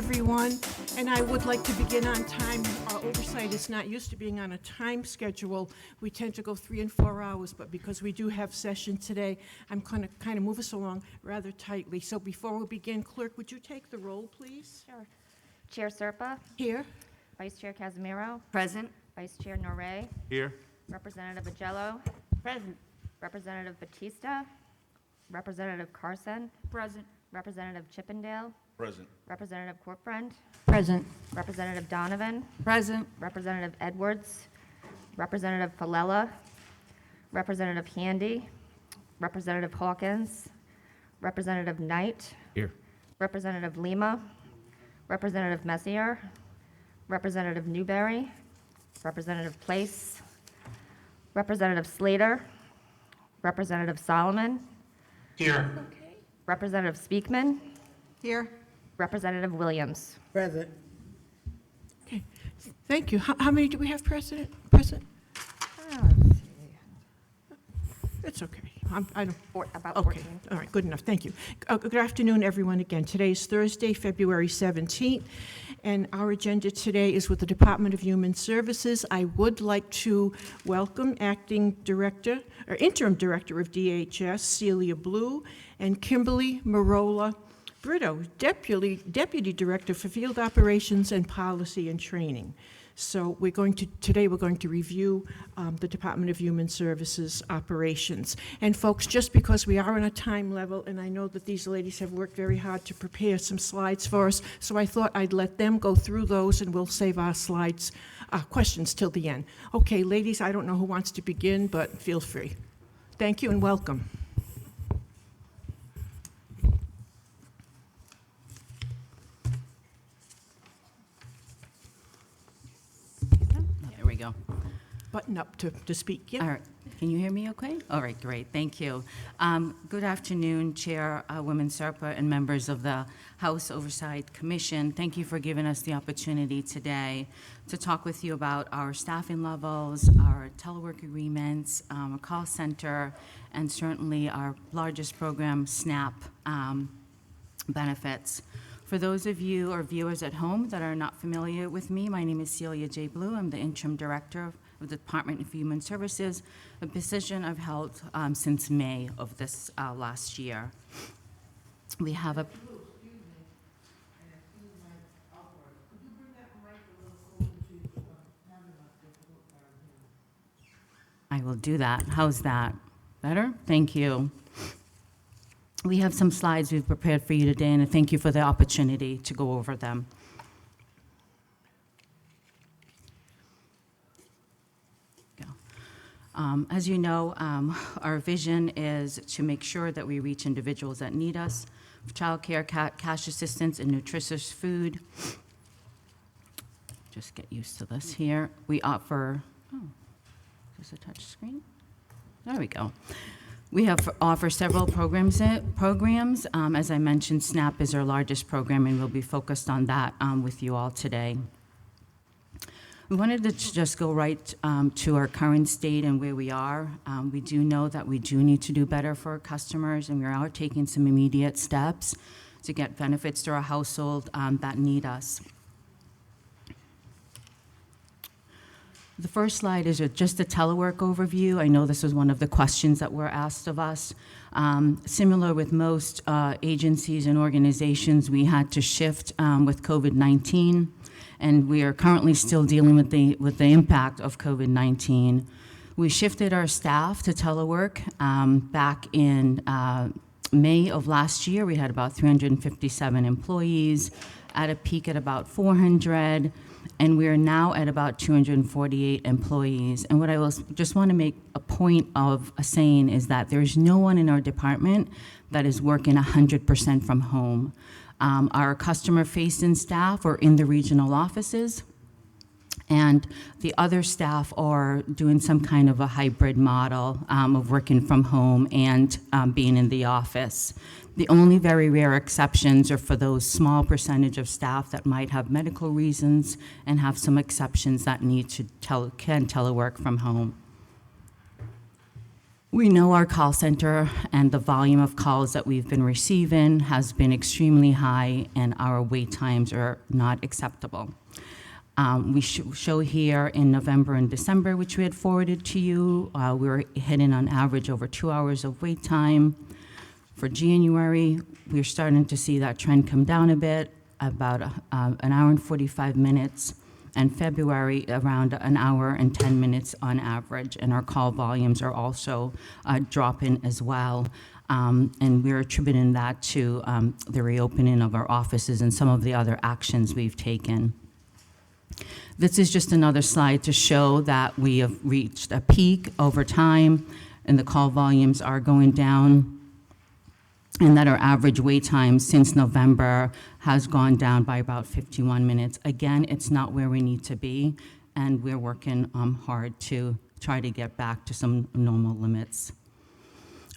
everyone. And I would like to begin on time. Our Oversight is not used to being on a time schedule. We tend to go 3 and 4 hours, but because we do have session today, I'm going to kind of move us along rather tightly. So before we begin, Clerk, would you take the roll, please? Sure. Chair Serpa, Here. Vice Chair Casimiro, Present. Vice Chair Noré, Here. Representative Agello, Present. Representative Batista, Representative Carson, Present. Representative Chippendale, Present. Representative Corfriend, Present. Representative Donovan, Present. Representative Edwards, Representative Falella, Representative Handy, Representative Hawkins, Representative Knight, Here. Representative Lima, Representative Messier, Representative Newberry, Representative Place, Representative Slater, Representative Solomon, Here. Representative Speakman, Here. Representative Williams. Present. Okay. Thank you. How many do we have present? It's okay. I don't. About Okay, 14. all right, good enough, thank you. Good afternoon, everyone, again. Today is Thursday, February 17th, and our agenda today is with the Department of Human Services. I would like to welcome Interim Director of DHS, Celia Blue, and Kimberly Marola Brito, Deputy Director for Field Operations and Policy and Training. So today we're going to review the Department of Human Services operations. And folks, just because we are on a time level, and I know that these ladies have worked very hard to prepare some slides for us, so I thought I'd let them go through those and we'll save our slides, questions till the end. Okay, ladies, I don't know who wants to begin, but feel free. Thank you and welcome. There we go. Button up to speak, yeah? All right. Can you hear me okay? All right, great. Thank you. Good afternoon, Chair, Women Serpa, and members of the House Oversight Commission. Thank you for giving us the opportunity today to talk with you about our staffing levels, our telework agreements, our call center, and certainly our largest program, SNAP benefits. For those of you or viewers at home that are not familiar with me, my name is Celia J. Blue. I'm the Interim Director of the Department of Human Services, a position I've held since May of this last year. We have a... I will do that. How's that? Better? Thank you. We have some slides we've prepared for you today, and thank you for the opportunity to go over them. As you know, our vision is to make sure that we reach individuals that need us, childcare, cash assistance, and nutritious food. Just get used to this here. We offer, is this a touch screen? There we go. We offer several programs. As I mentioned, SNAP is our largest program, and we'll be focused on that with you all today. We wanted to just go right to our current state and where we are. We do know that we do need to do better for our customers, and we are taking some immediate steps to get benefits to our household that need us. The first slide is just a telework overview. I know this was one of the questions that were asked of us. Similar with most agencies and organizations, we had to shift with COVID-19, and we are currently still dealing with the impact of COVID-19. We shifted our staff to telework back in May of last year. We had about 357 employees, at a peak at about 400. And we are now at about 248 employees. And what I will just want to make a point of saying is that there's no one in our department that is working 100% from home. Our customer-facing staff are in the regional offices, and the other staff are doing some kind of a hybrid model of working from home and being in the office. The only very rare exceptions are for those small percentage of staff that might have medical reasons and have some exceptions that need to can telework from home. We know our call center and the volume of calls that we've been receiving has been extremely high, and our wait times are not acceptable. We show here in November and December, which we had forwarded to you, we were hitting on average over 2 hours of wait time. For January, we're starting to see that trend come down a bit, about an hour and 45 minutes, and February around an hour and 10 minutes on average, and our call volumes are also dropping as well. And we're attributing that to the reopening of our offices and some of the other actions we've taken. This is just another slide to show that we have reached a peak over time, and the call volumes are going down, and that our average wait time since November has gone down by about 51 minutes. Again, it's not where we need to be, and we're working hard to try to get back to some normal limits.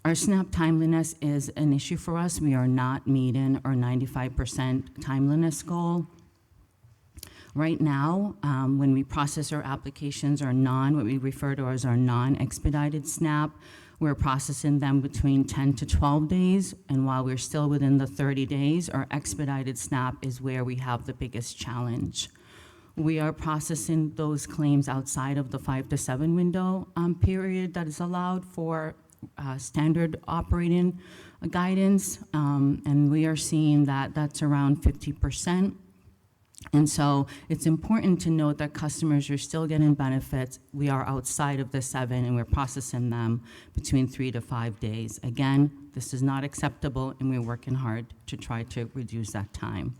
Our SNAP timeliness is an issue for us. We are not meeting our 95% timeliness goal. Right now, when we process our applications, what we refer to as our non-expedited SNAP, we're processing them between 10 to 12 days, and while we're still within the 30 days, our expedited SNAP is where we have the biggest challenge. We are processing those claims outside of the 5 to 7 window period that is allowed for standard operating guidance, and we are seeing that that's around 50%. And so it's important to note that customers are still getting benefits. We are outside of the 7, and we're processing them between 3 to 5 days. Again, this is not acceptable, and we're working hard to try to reduce that time.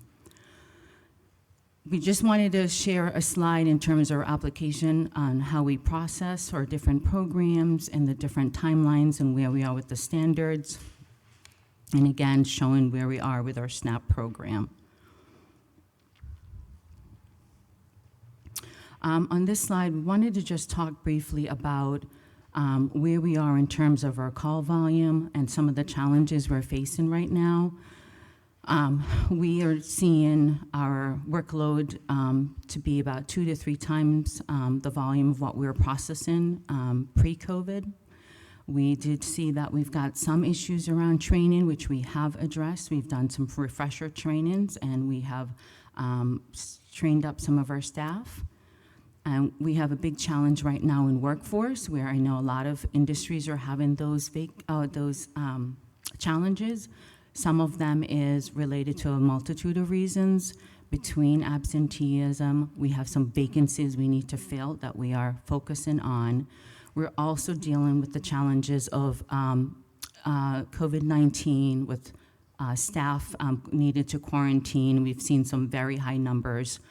We just wanted to share a slide in terms of our application on how we process our different programs and the different timelines and where we are with the standards. And again, showing where we are with our SNAP program. On this slide, we wanted to just talk briefly about where we are in terms of our call volume and some of the challenges we're facing right now. We are seeing our workload to be about 2 to 3 times the volume of what we were processing pre-COVID. We did see that we've got some issues around training, which we have addressed. We've done some refresher trainings, and we have trained up some of our staff. We have a big challenge right now in workforce, where I know a lot of industries are having those challenges. Some of them is related to a multitude of reasons. Between absenteeism, we have some vacancies we need to fill that we are focusing on. We're also dealing with the challenges of COVID-19 with staff needed to quarantine. We've seen some very high numbers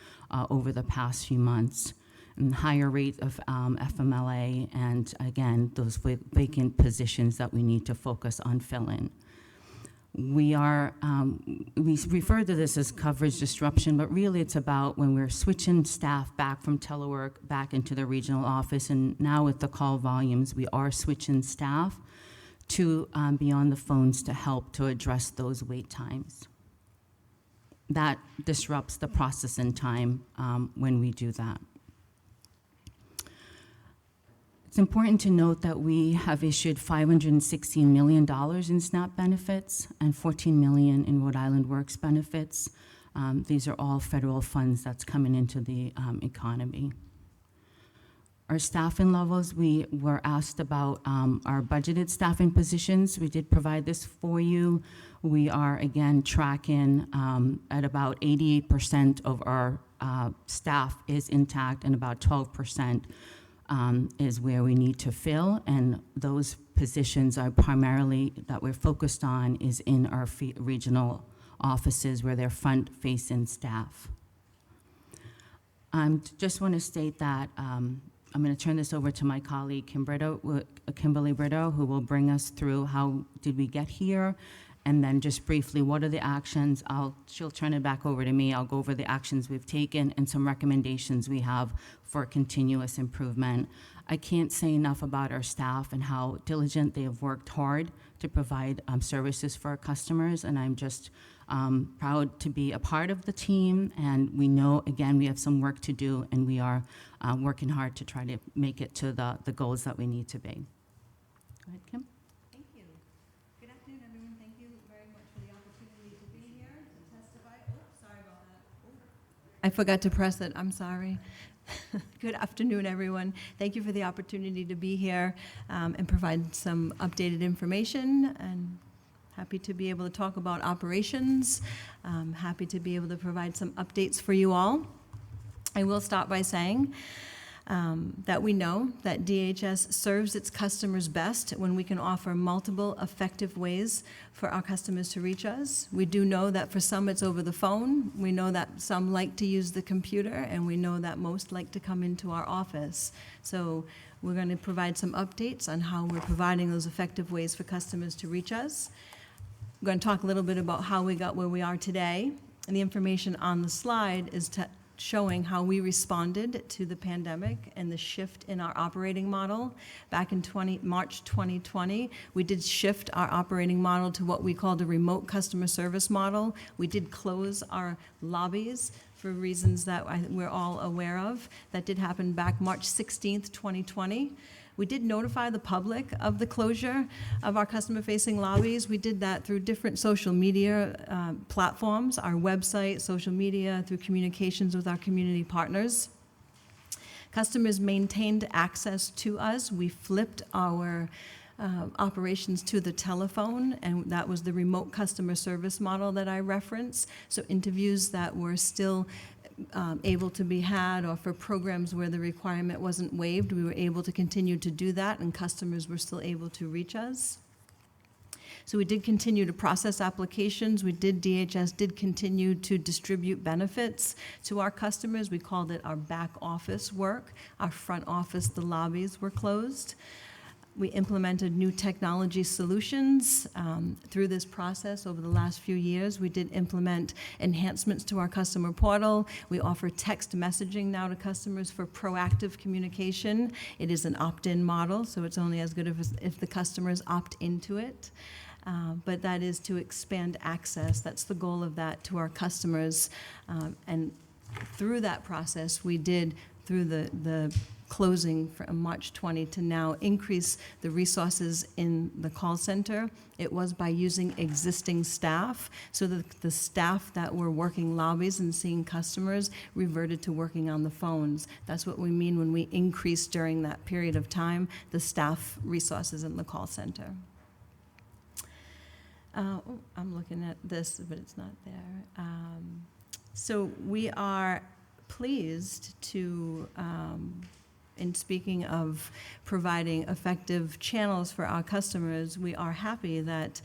over the past few months, and higher rate of FMLA, and again, those vacant positions that we need to focus on filling. We refer to this as coverage disruption, but really it's about when we're switching staff back from telework back into the regional office, and now with the call volumes, we are switching staff to be on the phones to help to address those wait times. That disrupts the processing time when we do that. It's important to note that we have issued $516 million in SNAP benefits and $14 million in Rhode Island Works benefits. These are all federal funds that's coming into the economy. Our staffing levels, we were asked about our budgeted staffing positions. We did provide this for you. We are, again, tracking at about 88% of our staff is intact, and about 12% is where we need to fill, and those positions are primarily that we're focused on is in our regional offices where they're front-facing staff. Just want to state that I'm going to turn this over to my colleague Kimberly Brito, who will bring us through how did we get here, and then just briefly, what are the actions? She'll turn it back over to me. I'll go over the actions we've taken and some recommendations we have for continuous improvement. I can't say enough about our staff and how diligent they have worked hard to provide services for our customers, and I'm just proud to be a part of the team, and we know, again, we have some work to do, and we are working hard to try to make it to the goals that we need to be. Go ahead, Kim. Thank you. Good afternoon, everyone. Thank you very much for the opportunity to be here to testify. Oh, sorry about that. I forgot to press it. I'm sorry. Good afternoon, everyone. Thank you for the opportunity to be here and provide some updated information. And happy to be able to talk about operations. Happy to be able to provide some updates for you all. I will start by saying that we know that DHS serves its customers best when we can offer multiple effective ways for our customers to reach us. We do know that for some it's over the phone. We know that some like to use the computer, and we know that most like to come into our office. So we're going to provide some updates on how we're providing those effective ways for customers to reach us. I'm going to talk a little bit about how we got where we are today. And the information on the slide is showing how we responded to the pandemic and the shift in our operating model. Back in March 2020, we did shift our operating model to what we called a remote customer service model. We did close our lobbies for reasons that we're all aware of. That did happen back March 16th, 2020. We did notify the public of the closure of our customer-facing lobbies. We did that through different social media platforms, our website, social media, through communications with our community partners. Customers maintained access to us. We flipped our operations to the telephone, and that was the remote customer service model that I referenced. So interviews that were still able to be had, or for programs where the requirement wasn't waived, we were able to continue to do that, and customers were still able to reach us. So we did continue to process applications. DHS did continue to distribute benefits to our customers. We called it our back office work. Our front office, the lobbies were closed. We implemented new technology solutions through this process over the last few years. We did implement enhancements to our customer portal. We offer text messaging now to customers for proactive communication. It is an opt-in model, so it's only as good if the customers opt into it. But that is to expand access. That's the goal of that to our customers. And through that process, we did, through the closing from March 20 to now, increase the resources in the call center. It was by using existing staff, so that the staff that were working lobbies and seeing customers reverted to working on the phones. That's what we mean when we increase during that period of time the staff resources in the call center. I'm looking at this, but it's not there. So we are pleased to in speaking of providing effective channels for our customers, we are happy that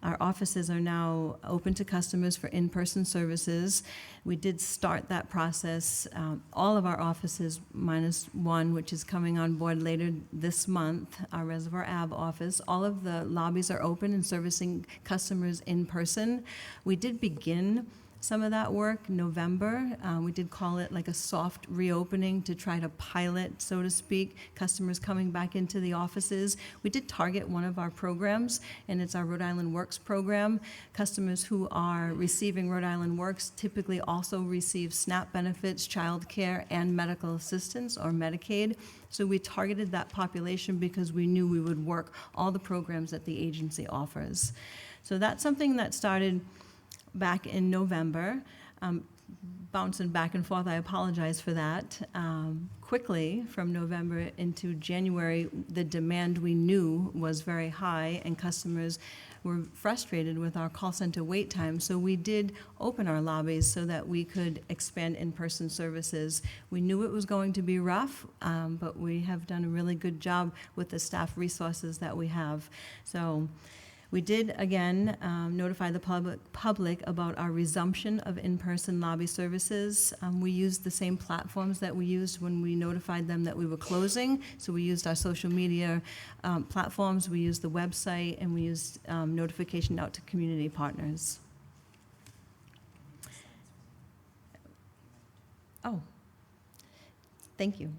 our offices are now open to customers for in-person services. We did start that process. All of our offices, minus one, which is coming on board later this month, our Reservoir Ave office, all of the lobbies are open and servicing customers in person. We did begin some of that work in November. We did call it like a soft reopening to try to pilot, so to speak, customers coming back into the offices. We did target one of our programs, and it's our Rhode Island Works program. Customers who are receiving Rhode Island Works typically also receive SNAP benefits, child care, and medical assistance, or Medicaid. So we targeted that population because we knew we would work all the programs that the agency offers. So that's something that started back in November. Bouncing back and forth, I apologize for that. Quickly, from November into January, the demand we knew was very high, and customers were frustrated with our call center wait time. So we did open our lobbies so that we could expand in-person services. We knew it was going to be rough, but we have done a really good job with the staff resources that we have. So we did, again, notify the public about our resumption of in-person lobby services. We used the same platforms that we used when we notified them that we were closing. So we used our social media platforms, we used the website, and we used notification out to community partners. Oh, thank you.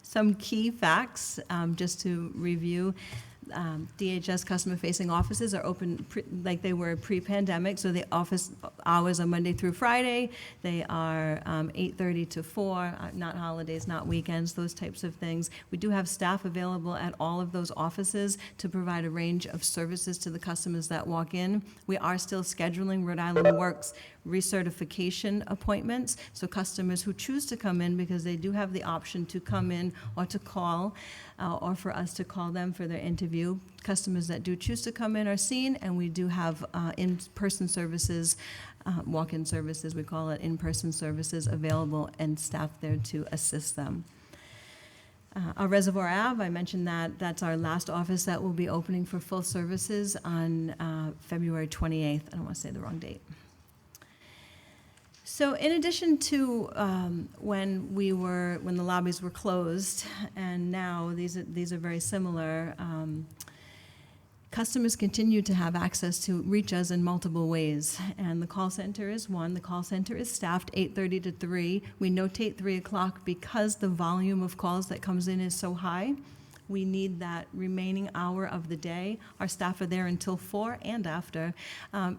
Some key facts, just to review. DHS customer-facing offices are open like they were pre-pandemic, so the office hours are Monday through Friday. They are 8:30 to 4, not holidays, not weekends, those types of things. We do have staff available at all of those offices to provide a range of services to the customers that walk in. We are still scheduling Rhode Island Works recertification appointments, so customers who choose to come in, because they do have the option to come in or to call, or for us to call them for their interview. Customers that do choose to come in are seen, and we do have in-person services, walk-in services, we call it in-person services, available and staff there to assist them. Our Reservoir Ave, I mentioned that, that's our last office that will be opening for full services on February 28th. I don't want to say the wrong date. So in addition to when the lobbies were closed, and now these are very similar, customers continue to have access to reach us in multiple ways. And the call center is one. The call center is staffed 8:30 to 3. We notate 3 o'clock because the volume of calls that comes in is so high. We need that remaining hour of the day. Our staff are there until 4 and after,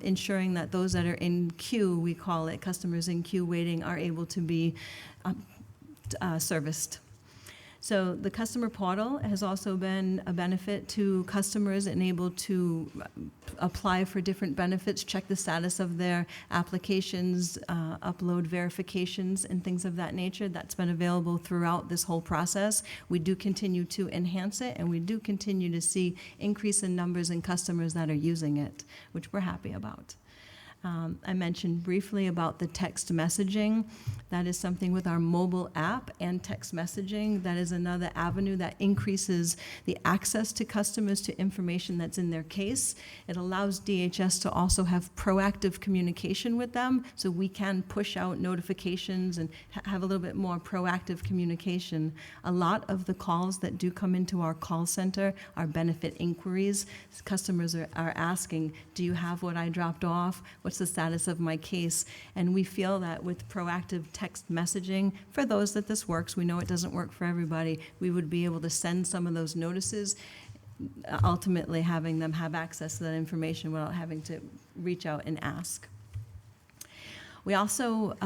ensuring that those that are in queue, we call it customers in queue waiting, are able to be serviced. So the customer portal has also been a benefit to customers and able to apply for different benefits, check the status of their applications, upload verifications and things of that nature. That's been available throughout this whole process. We do continue to enhance it, and we do continue to see increase in numbers in customers that are using it, which we're happy about. I mentioned briefly about the text messaging. That is something with our mobile app and text messaging. That is another avenue that increases the access to customers to information that's in their case. It allows DHS to also have proactive communication with them, so we can push out notifications and have a little bit more proactive communication. A lot of the calls that do come into our call center are benefit inquiries. Customers are asking, do you have what I dropped off? What's the status of my case? And we feel that with proactive text messaging, for those that this works, we know it doesn't work for everybody, we would be able to send some of those notices, ultimately having them have access to that information without having to reach out and ask. We also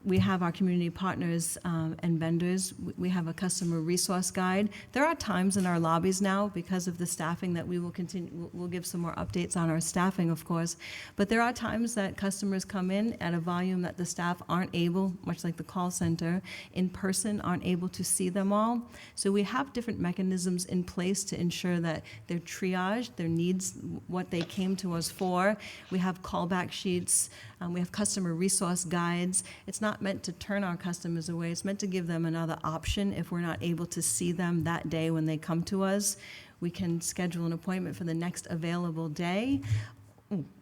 we have our community partners and vendors. We have a customer resource guide. There are times in our lobbies now, because of the staffing, that we will continue, we'll give some more updates on our staffing, of course, but there are times that customers come in at a volume that the staff aren't able, much like the call center, in person, aren't able to see them all. So we have different mechanisms in place to ensure that they're triaged, their needs, what they came to us for. We have callback sheets. We have customer resource guides. It's not meant to turn our customers away. It's meant to give them another option if we're not able to see them that day when they come to us. We can schedule an appointment for the next available day,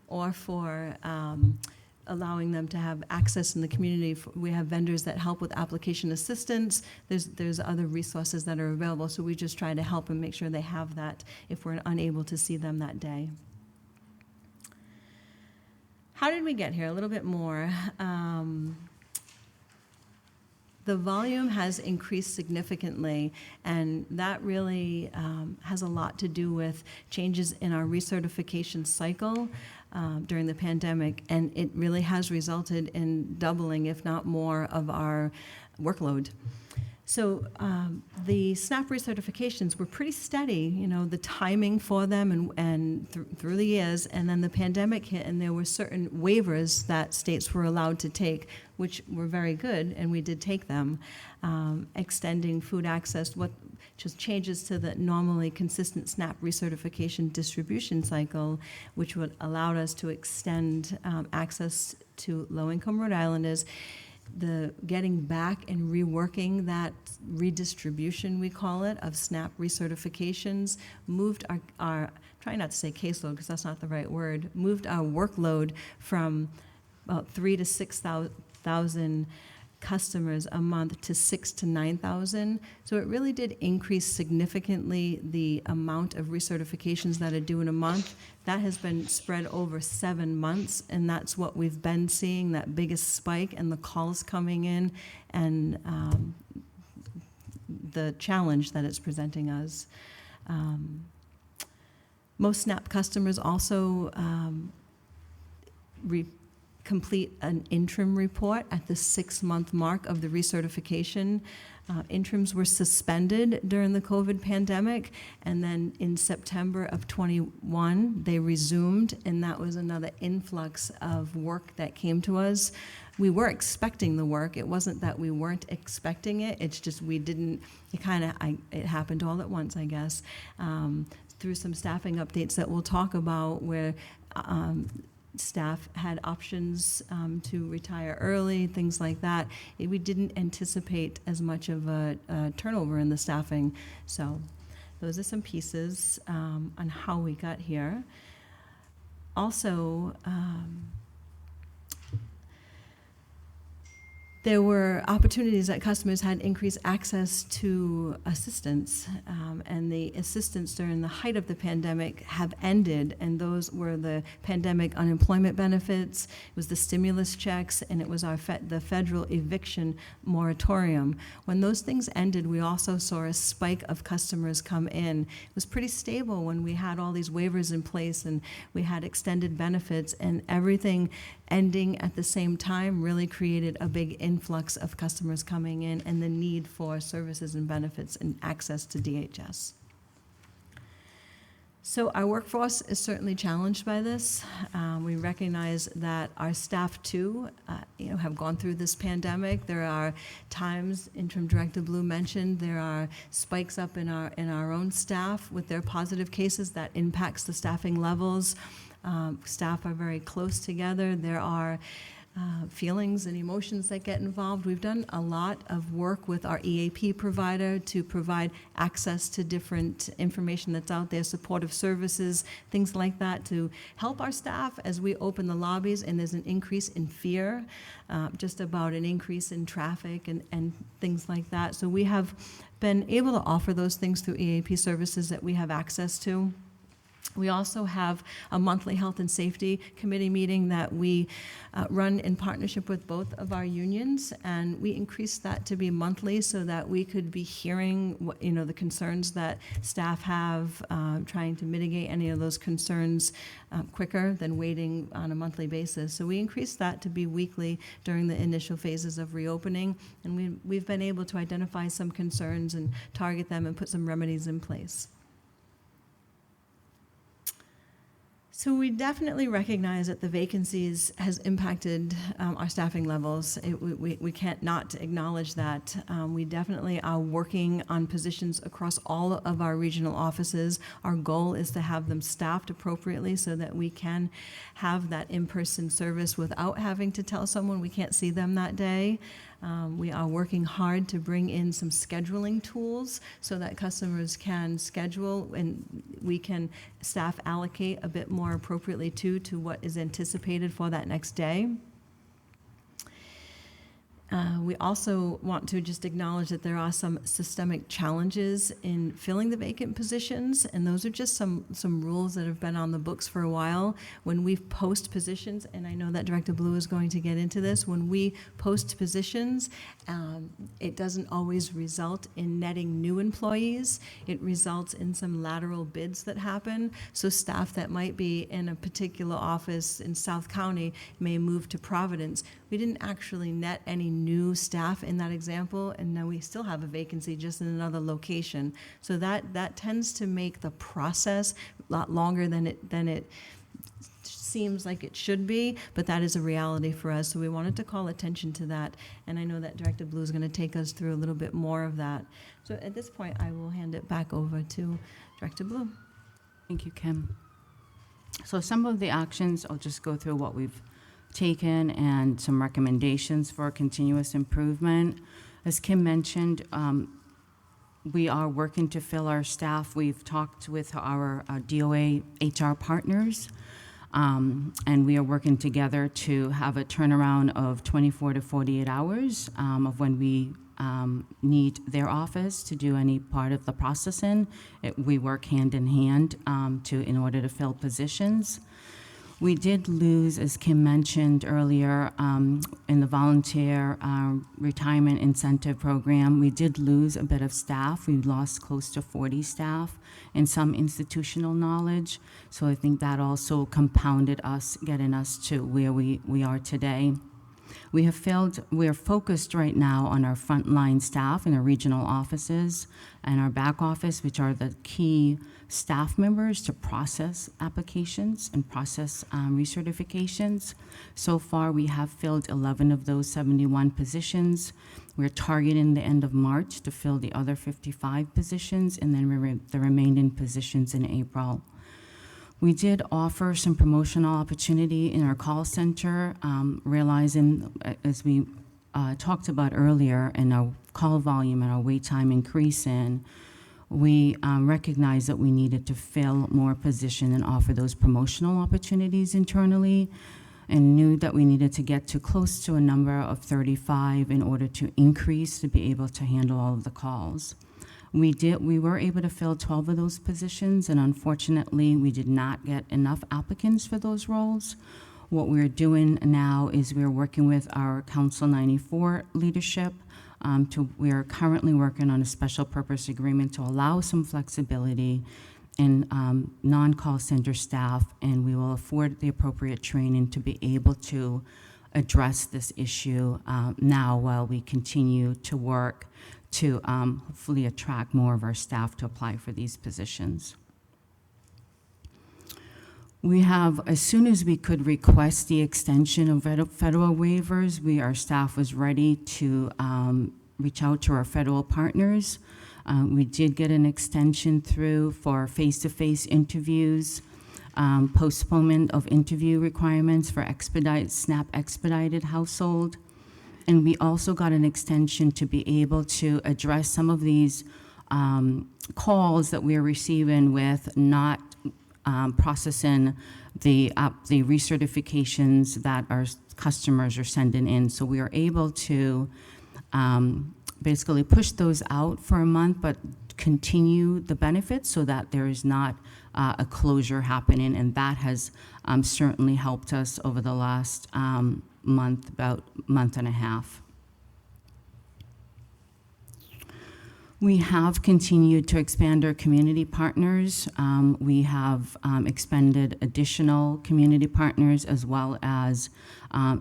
or for allowing them to have access in the community. We have vendors that help with application assistance. There's other resources that are available, so we just try to help and make sure they have that if we're unable to see them that day. How did we get here? A little bit more. The volume has increased significantly, and that really has a lot to do with changes in our recertification cycle during the pandemic, and it really has resulted in doubling, if not more, of our workload. So the SNAP recertifications were pretty steady, you know, the timing for them and through the years, and then the pandemic hit, and there were certain waivers that states were allowed to take, which were very good, and we did take them, extending food access, just changes to the normally consistent SNAP recertification distribution cycle, which would allow us to extend access to low-income Rhode Islanders. The getting back and reworking that redistribution, we call it, of SNAP recertifications, moved our try not to say caseload because that's not the right word, moved our workload from about 3,000 to 6,000 customers a month to 6,000 to 9,000. So it really did increase significantly the amount of recertifications that are due in a month. That has been spread over 7 months, and that's what we've been seeing, that biggest spike and the calls coming in, and the challenge that it's presenting us. Most SNAP customers also complete an interim report at the 6-month mark of the recertification. Interims were suspended during the COVID pandemic, and then in September of '21, they resumed, and that was another influx of work that came to us. We were expecting the work. It wasn't that we weren't expecting it. It's just we didn't, it happened all at once, I guess, through some staffing updates that we'll talk about where staff had options to retire early, things like that. We didn't anticipate as much of a turnover in the staffing. So those are some pieces on how we got here. Also, there were opportunities that customers had increased access to assistance, and the assistance during the height of the pandemic have ended, and those were the pandemic unemployment benefits, it was the stimulus checks, and it was the federal eviction moratorium. When those things ended, we also saw a spike of customers come in. It was pretty stable when we had all these waivers in place and we had extended benefits, and everything ending at the same time really created a big influx of customers coming in and the need for services and benefits and access to DHS. So our workforce is certainly challenged by this. We recognize that our staff too, have gone through this pandemic. There are times, Interim Director Blue mentioned, there are spikes up in our own staff with their positive cases that impacts the staffing levels. Staff are very close together. There are feelings and emotions that get involved. We've done a lot of work with our EAP provider to provide access to different information that's out there, supportive services, things like that, to help our staff as we open the lobbies and there's an increase in fear, just about an increase in traffic and things like that. So we have been able to offer those things through EAP services that we have access to. We also have a monthly health and safety committee meeting that we run in partnership with both of our unions, and we increased that to be monthly so that we could be hearing what, the concerns that staff have, trying to mitigate any of those concerns quicker than waiting on a monthly basis. So we increased that to be weekly during the initial phases of reopening, and we've been able to identify some concerns and target them and put some remedies in place. So we definitely recognize that the vacancies has impacted our staffing levels. We can't not acknowledge that. We definitely are working on positions across all of our regional offices. Our goal is to have them staffed appropriately so that we can have that in-person service without having to tell someone we can't see them that day. We are working hard to bring in some scheduling tools so that customers can schedule and we can staff allocate a bit more appropriately to what is anticipated for that next day. We also want to just acknowledge that there are some systemic challenges in filling the vacant positions, and those are just some rules that have been on the books for a while. When we post positions, and I know that Director Blue is going to get into this, when we post positions, it doesn't always result in netting new employees. It results in some lateral bids that happen. So staff that might be in a particular office in South County may move to Providence. We didn't actually net any new staff in that example, and now we still have a vacancy just in another location. So that tends to make the process a lot longer than it seems like it should be, but that is a reality for us. So we wanted to call attention to that, and I know that Director Blue is going to take us through a little bit more of that. So at this point, I will hand it back over to Director Blue. Thank you, Kim. So some of the actions, I'll just go through what we've taken and some recommendations for continuous improvement. As Kim mentioned, we are working to fill our staff. We've talked with our DOA HR partners, and we are working together to have a turnaround of 24 to 48 hours of when we need their office to do any part of the processing. We work hand in hand in order to fill positions. We did lose, as Kim mentioned earlier, in the volunteer retirement incentive program, we did lose a bit of staff. We lost close to 40 staff and some institutional knowledge. So I think that also compounded us, getting us to where we are today. We are focused right now on our frontline staff in our regional offices and our back office, which are the key staff members to process applications and process recertifications. So far, we have filled 11 of those 71 positions. We're targeting the end of March to fill the other 55 positions, and then the remaining positions in April. We did offer some promotional opportunity in our call center, realizing, as we talked about earlier, and our call volume and our wait time increasing, we recognized that we needed to fill more positions and offer those promotional opportunities internally, and knew that we needed to get to close to a number of 35 in order to increase to be able to handle all of the calls. We were able to fill 12 of those positions, and unfortunately, we did not get enough applicants for those roles. What we're doing now is we're working with our Council 94 leadership. We are currently working on a special purpose agreement to allow some flexibility in non-call center staff, and we will afford the appropriate training to be able to address this issue now while we continue to work to hopefully attract more of our staff to apply for these positions. We have, as soon as we could request the extension of federal waivers, our staff was ready to reach out to our federal partners. We did get an extension through for face-to-face interviews, postponement of interview requirements for SNAP expedited household. And we also got an extension to be able to address some of these calls that we're receiving with not processing the recertifications that our customers are sending in. So we are able to basically push those out for a month, but continue the benefits so that there is not a closure happening. And that has certainly helped us over the last about month and a half. We have continued to expand our community partners. We have expanded additional community partners, as well as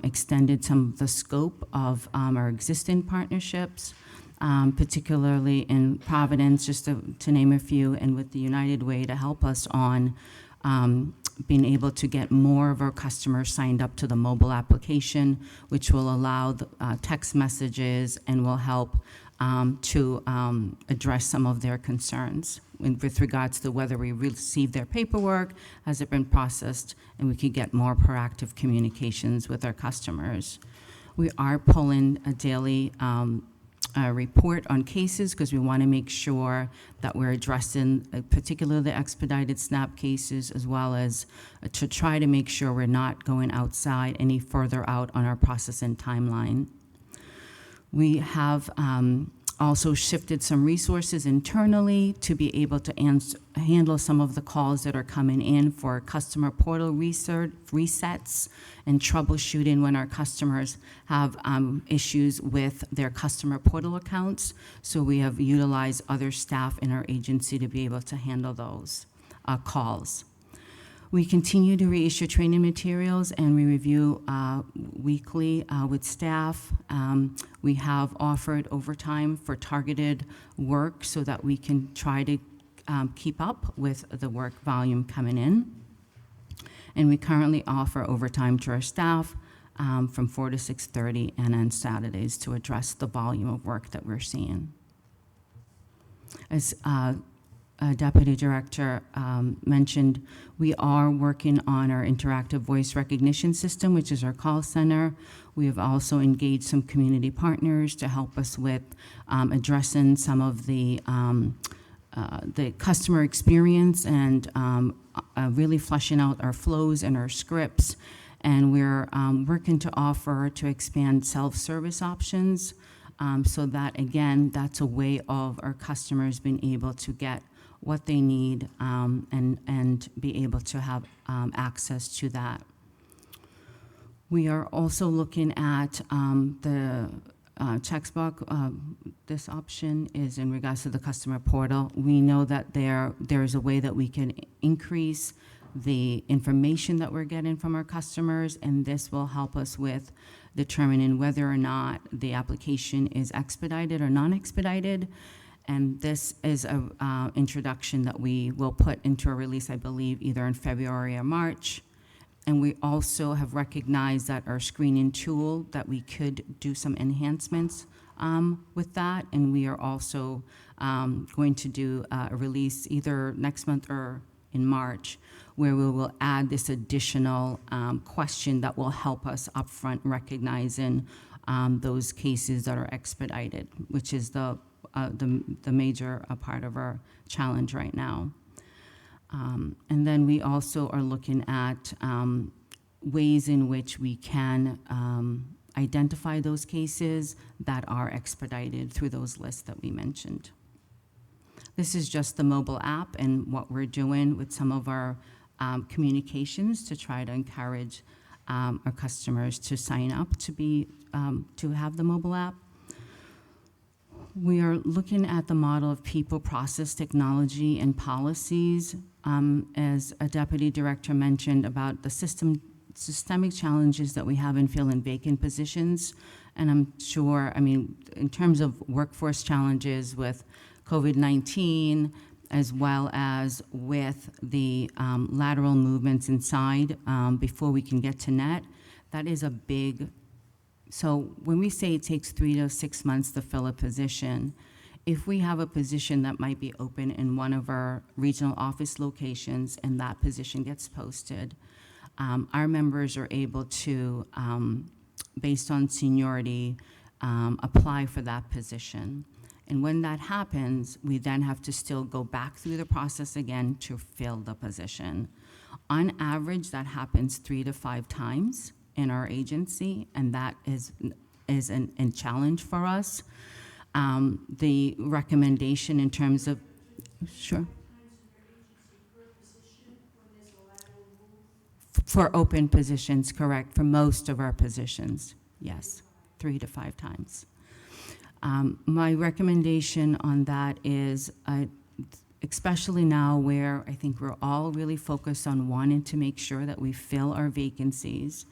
extended some of the scope of our existing partnerships, particularly in Providence, just to name a few, and with the United Way to help us on being able to get more of our customers signed up to the mobile application, which will allow the, text messages and will help to address some of their concerns with regards to whether we receive their paperwork, has it been processed, and we could get more proactive communications with our customers. We are pulling a daily report on cases because we want to make sure that we're addressing particularly the expedited SNAP cases, as well as to try to make sure we're not going outside any further out on our processing timeline. We have also shifted some resources internally to be able to handle some of the calls that are coming in for customer portal resets and troubleshooting when our customers have issues with their customer portal accounts. So we have utilized other staff in our agency to be able to handle those calls. We continue to reissue training materials, and we review weekly with staff. We have offered overtime for targeted work so that we can try to keep up with the work volume coming in. And we currently offer overtime to our staff from 4 to 6:30 and on Saturdays to address the volume of work that we're seeing. As Deputy Director mentioned, we are working on our interactive voice recognition system, which is our call center. We have also engaged some community partners to help us with addressing some of the customer experience and really fleshing out our flows and our scripts. And we're working to expand self-service options so that, again, that's a way of our customers being able to get what they need, and be able to have access to that. We are also looking at the checkbox. This option is in regards to the customer portal. We know that there is a way that we can increase the information that we're getting from our customers, and this will help us with determining whether or not the application is expedited or non-expedited. And this is a introduction that we will put into a release, I believe, either in February or March. And we also have recognized that our screening tool, that we could do some enhancements with that. And we are also going to do a release either next month or in March, where we will add this additional question that will help us upfront recognizing those cases that are expedited, which is the major part of our challenge right now. And then we also are looking at ways in which we can identify those cases that are expedited through those lists that we mentioned. This is just the mobile app and what we're doing with some of our communications to try to encourage our customers to sign up to have the mobile app. We are looking at the model of people, process, technology, and policies. As a deputy director mentioned about the systemic challenges that we have in filling vacant positions. And I'm sure, I mean, in terms of workforce challenges with COVID-19, as well as with the lateral movements inside before we can get to net, that is a big. So when we say it takes 3 to 6 months to fill a position, if we have a position that might be open in one of our regional office locations and that position gets posted, our members are able to, based on seniority, apply for that position. And when that happens, we then have to still go back through the process again to fill the position. On average, that happens 3 to 5 times in our agency, and that is a challenge for us. The recommendation in terms of, sure. For open positions, correct, for most of our positions, yes, 3 to 5 times. My recommendation on that is, especially now where I think we're all really focused on wanting to make sure that we fill our vacancies,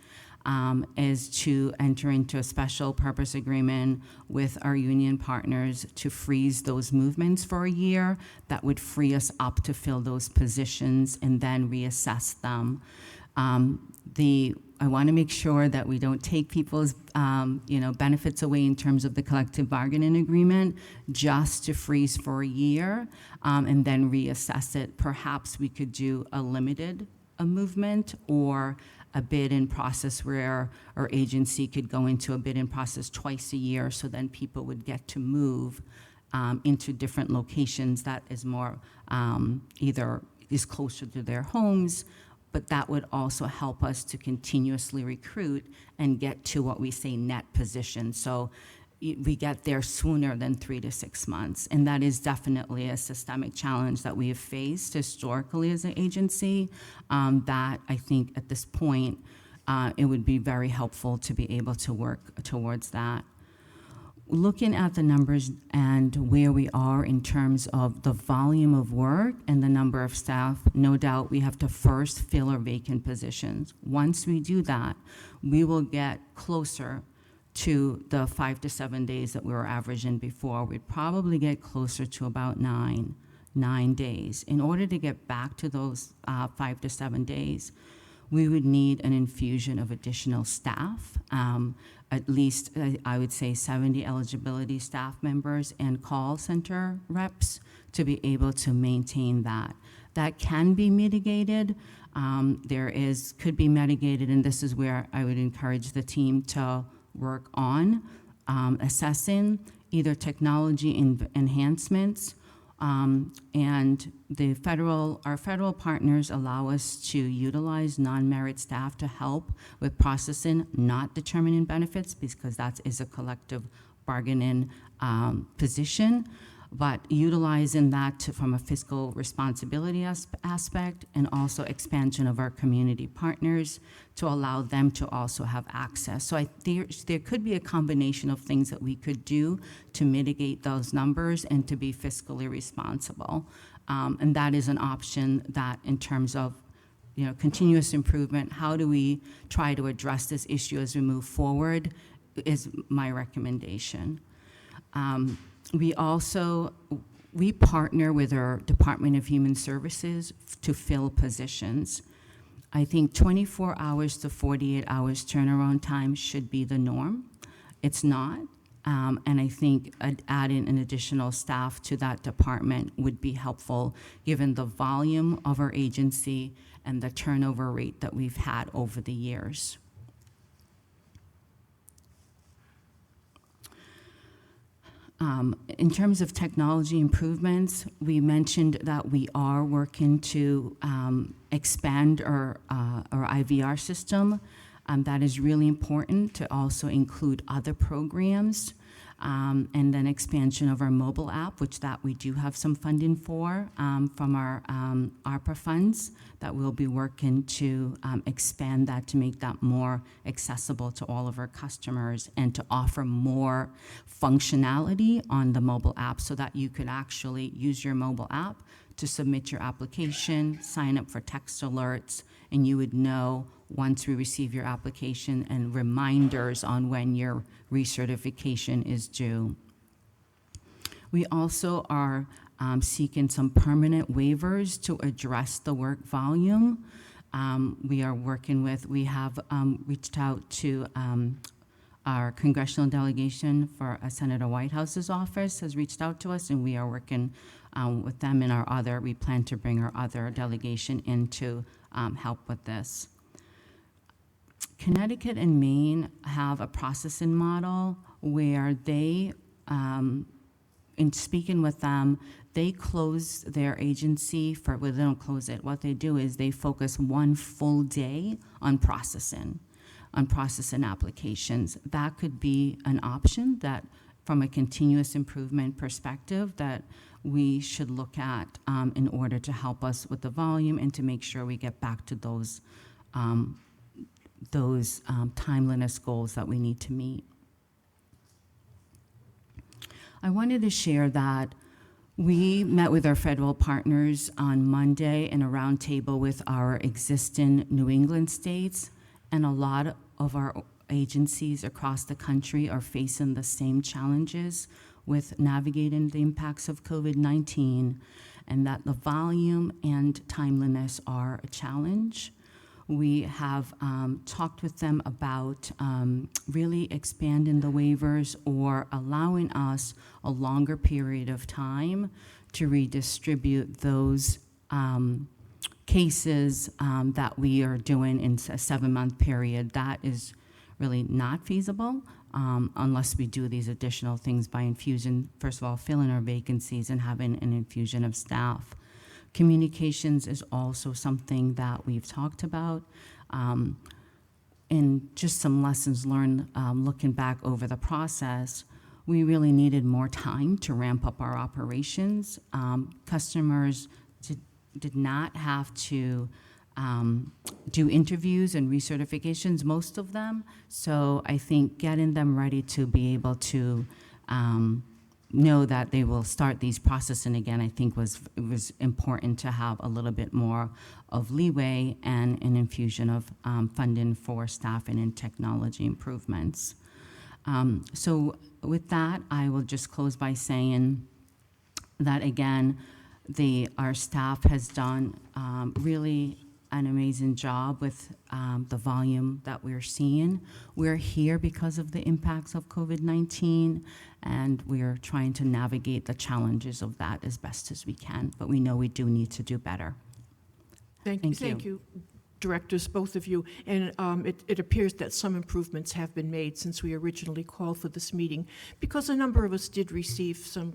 is to enter into a special purpose agreement with our union partners to freeze those movements for a year. That would free us up to fill those positions and then reassess them. I want to make sure that we don't take people's benefits away in terms of the collective bargaining agreement just to freeze for a year and then reassess it. Perhaps we could do a limited movement or a bid-in process where our agency could go into a bid-in process twice a year, so then people would get to move into different locations that is more either is closer to their homes, but that would also help us to continuously recruit and get to what we say net positions. So we get there sooner than 3 to 6 months. And that is definitely a systemic challenge that we have faced historically as an agency, that I think at this point, it would be very helpful to be able to work towards that. Looking at the numbers and where we are in terms of the volume of work and the number of staff, no doubt we have to first fill our vacant positions. Once we do that, we will get closer to the 5 to 7 days that we were averaging before. We'd probably get closer to about 9 days. In order to get back to those 5 to 7 days, we would need an infusion of additional staff, at least I would say 70 eligibility staff members and call center reps to be able to maintain that. That can be mitigated. Could be mitigated, and this is where I would encourage the team to work on assessing either technology enhancements, and our federal partners allow us to utilize non-merit staff to help with processing, not determining benefits, because that is a collective bargaining position. but utilizing that from a fiscal responsibility aspect, and also expansion of our community partners to allow them to also have access. So there could be a combination of things that we could do to mitigate those numbers and to be fiscally responsible. And that is an option that, in terms of continuous improvement, how do we try to address this issue as we move forward, is my recommendation. We partner with our Department of Human Services to fill positions. I think 24 hours to 48 hours turnaround time should be the norm. It's not. And I think adding an additional staff to that department would be helpful, given the volume of our agency and the turnover rate that we've had over the years. In terms of technology improvements, we mentioned that we are working to expand our IVR system. That is really important, to also include other programs, and then expansion of our mobile app, which that we do have some funding for from our ARPA funds, that we'll be working to expand that to make that more accessible to all of our customers, and to offer more functionality on the mobile app, so that you could actually use your mobile app to submit your application, sign up for text alerts, and you would know once we receive your application, and reminders on when your recertification is due. We also are seeking some permanent waivers to address the work volume. We have reached out to our congressional delegation for Senator Whitehouse's office has reached out to us, and we are working with them in we plan to bring our other delegation in to help with this. Connecticut and Maine have a processing model where they, in speaking with them, they close their agency they don't close it. What they do is they focus one full day on processing applications. That could be an option that, from a continuous improvement perspective, that we should look at in order to help us with the volume and to make sure we get back to those timeliness goals that we need to meet. I wanted to share that we met with our federal partners on Monday in a roundtable with our existing New England states, and a lot of our agencies across the country are facing the same challenges with navigating the impacts of COVID-19, and that the volume and timeliness are a challenge. We have talked with them about really expanding the waivers or allowing us a longer period of time to redistribute those cases that we are doing in a 7-month period. That is really not feasible unless we do these additional things by infusion, first of all, filling our vacancies and having an infusion of staff. Communications is also something that we've talked about. And just some lessons learned looking back over the process, we really needed more time to ramp up our operations. Customers did not have to do interviews and recertifications, most of them. So I think getting them ready to be able to know that they will start these processing again, I think it was important to have a little bit more of leeway and an infusion of funding for staffing and technology improvements. So with that, I will just close by saying that, again, our staff has done really an amazing job with the volume that we're seeing. We're here because of the impacts of COVID-19, and we're trying to navigate the challenges of that as best as we can, but we know we do need to do better. Thank you, directors, both of you. And it appears that some improvements have been made since we originally called for this meeting, because a number of us did receive some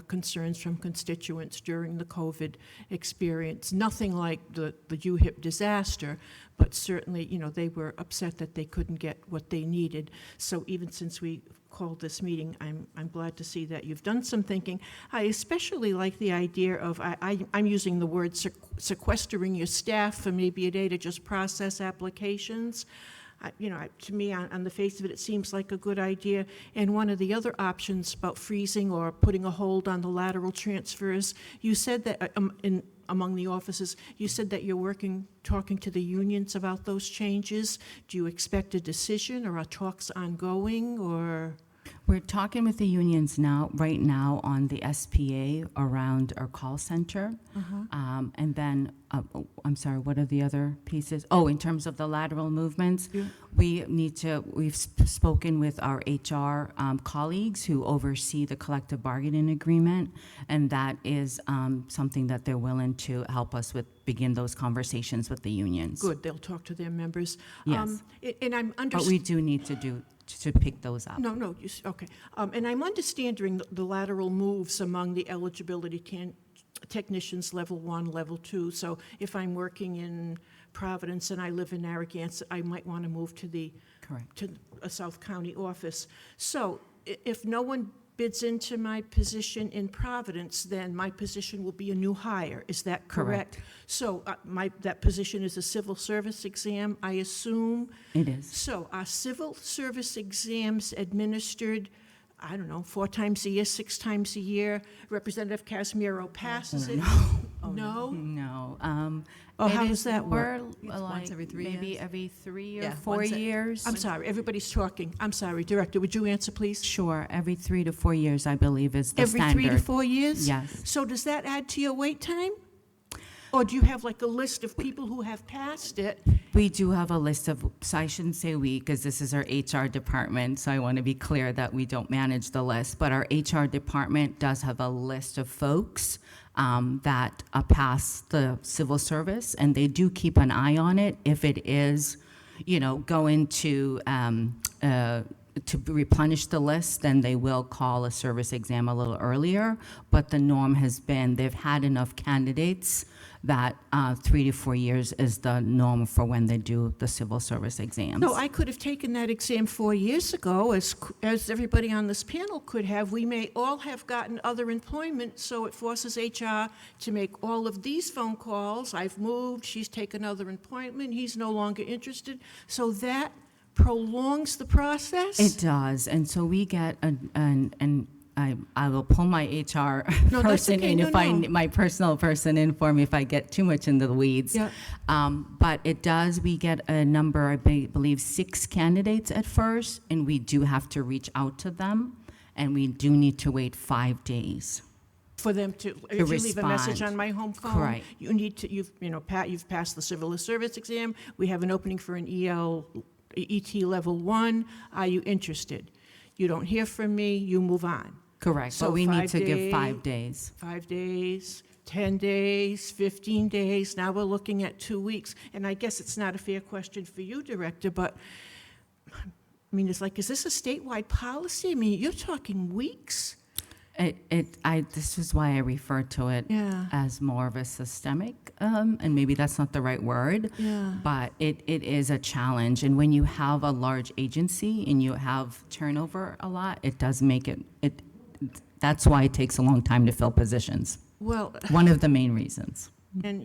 concerns from constituents during the COVID experience. Nothing like the UHIP disaster, but certainly, they were upset that they couldn't get what they needed. So even since we called this meeting, I'm glad to see that you've done some thinking. I especially like the idea of, I'm using the word sequestering your staff for maybe a day to just process applications. To me, on the face of it, it seems like a good idea. And one of the other options about freezing or putting a hold on the lateral transfers, you said that among the offices, you said that you're talking to the unions about those changes. Do you expect a decision, or are talks ongoing, or? We're talking with the unions right now on the SPA around our call center. And then, I'm sorry, what are the other pieces? Oh, in terms of the lateral movements, Yeah. we've spoken with our HR colleagues who oversee the collective bargaining agreement, and that is something that they're willing to help us with, begin those conversations with the unions. Good, they'll talk to their members. Yes. And I'm But we do need to pick those up. No, okay. And I'm understanding the lateral moves among the eligibility technicians, level 1, level 2. So if I'm working in Providence and I live in Narragansett, I might want to move to Correct. to a South County office. So if no one bids into my position in Providence, then my position will be a new hire. Is that correct? So that position is a civil service exam, I assume? It is. So are civil service exams administered, I don't know, 4 times a year, 6 times a year? Representative Casimiro passes it? No? No. Oh, how it does is that work? more It's once every 3 maybe years. every 3 or Yeah, 4 once years. I'm sorry, everybody's talking. I'm sorry, Director, would you answer, please? Sure, every 3 to 4 years, I believe, is the Every standard. 3 to 4 years? Yes. So does that add to your wait time? Or do you have like a list of people who have passed it? We do have a list of, so I shouldn't say we, because this is our HR department, so I want to be clear that we don't manage the list, but our HR department does have a list of folks that pass the civil service, and they do keep an eye on it. If it is, going to replenish the list, then they will call a service exam a little earlier, but the norm has been they've had enough candidates that 3 to 4 years is the norm for when they do the civil service exams. No, I could have taken that exam 4 years ago, as everybody on this panel could have. We may all have gotten other employment, so it forces HR to make all of these phone calls. I've moved, she's taken other employment, he's no longer interested. So that prolongs the process? It does, and so we get I will pull my HR No, that's person okay. in No, if I no. my personal person in for me if I get too much into the weeds. Yeah. But it does. We get a number, I believe, 6 candidates at first, and we do have to reach out to them, and we do need to wait 5 days. For them to, if you leave a message respond. on my home phone, Correct. you need to, you've passed the civil service exam, we have an opening for an ET level 1, are you interested? You don't hear from me, you move on. Correct. So So we need to 5 give 5 days. days. 5 days, 10 days, 15 days, now we're looking at 2 weeks. And I guess it's not a fair question for you, Director, but, it's like, is this a statewide policy? You're talking weeks? This is why I refer to it Yeah. as more of a systemic, and maybe that's not the right word, Yeah. but it is a challenge. And when you have a large agency and you have turnover a lot, it does make it that's why it takes a long time to fill positions. Well, One of the main reasons. and,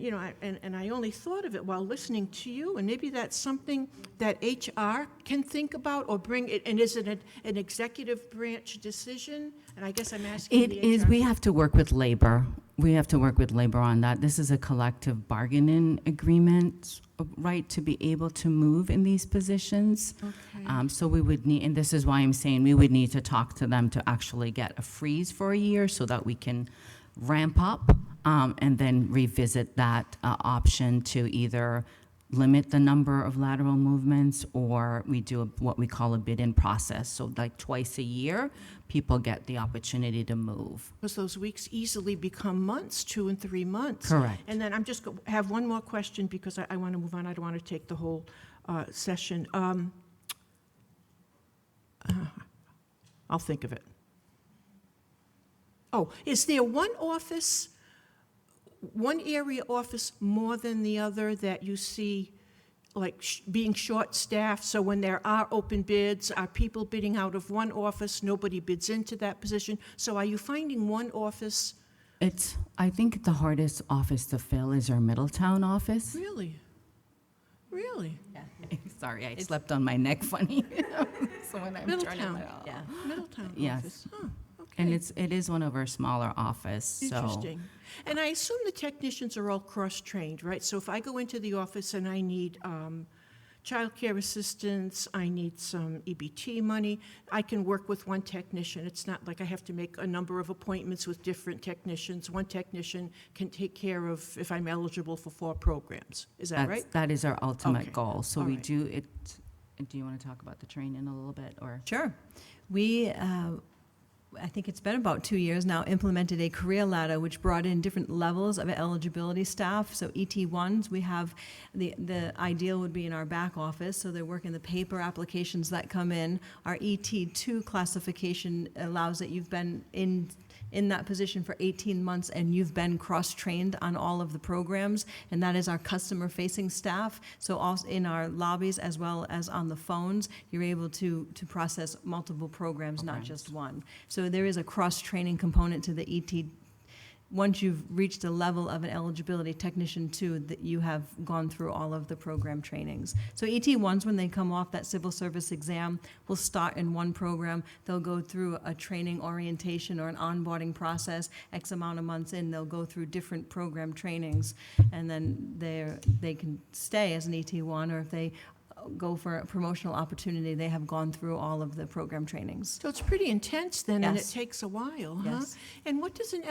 I only thought of it while listening to you, and maybe that's something that HR can think about or bring, and is it an executive branch decision? And I guess I'm asking It the is, HR. we have to work with labor. We have to work with labor on that. This is a collective bargaining agreement, right, to be able to move in these positions. Okay. So we would need, and this is why I'm saying we would need to talk to them to actually get a freeze for a year so that we can ramp up and then revisit that option to either limit the number of lateral movements, or we do what we call a bid-in process. So like twice a year, people get the opportunity to move. Because those weeks easily become months, 2 and 3 months. Correct. And then have one more question, because I want to move on. I don't want to take the whole session. I'll think of it. Oh, is there one office, one area office more than the other that you see, like, being short-staffed? So when there are open bids, are people bidding out of one office, nobody bids into that position? So are you finding one office? I think the hardest office to fill is our Middletown office. Really? Really? Sorry, I slept on my neck funny. So when I'm turning Middletown. my, Yeah. Middletown Yes. office? Huh, and okay. it is one of our smaller office, so. Interesting. And I assume the technicians are all cross-trained, right? So if I go into the office and I need childcare assistance, I need some EBT money, I can work with one technician. It's not like I have to make a number of appointments with different technicians. One technician can take care of if I'm eligible for 4 programs. Is that right? That is our ultimate Okay. goal. So All we right. do it, do you want to talk about the training a little bit, or? Sure. We, I think it's been about 2 years now, implemented a career ladder which brought in different levels of eligibility staff. So ET1s, we have, the ideal would be in our back office, so they're working the paper applications that come in. Our ET2 classification allows that you've been in that position for 18 months and you've been cross-trained on all of the programs, and that is our customer-facing staff. So also in our lobbies as well as on the phones, you're able to process multiple programs, not just one. So there is a cross-training component to the ET. Once you've reached a level of an eligibility technician 2, that you have gone through all of the program trainings. So ET1s, when they come off that civil service exam, will start in one program. They'll go through a training orientation or an onboarding process. X amount of months in, they'll go through different program trainings, and then they can stay as an ET1, or if they go for a promotional opportunity, they have gone through all of the program trainings. So it's pretty intense then, and it Yes. takes a while, huh? Yes. And what does an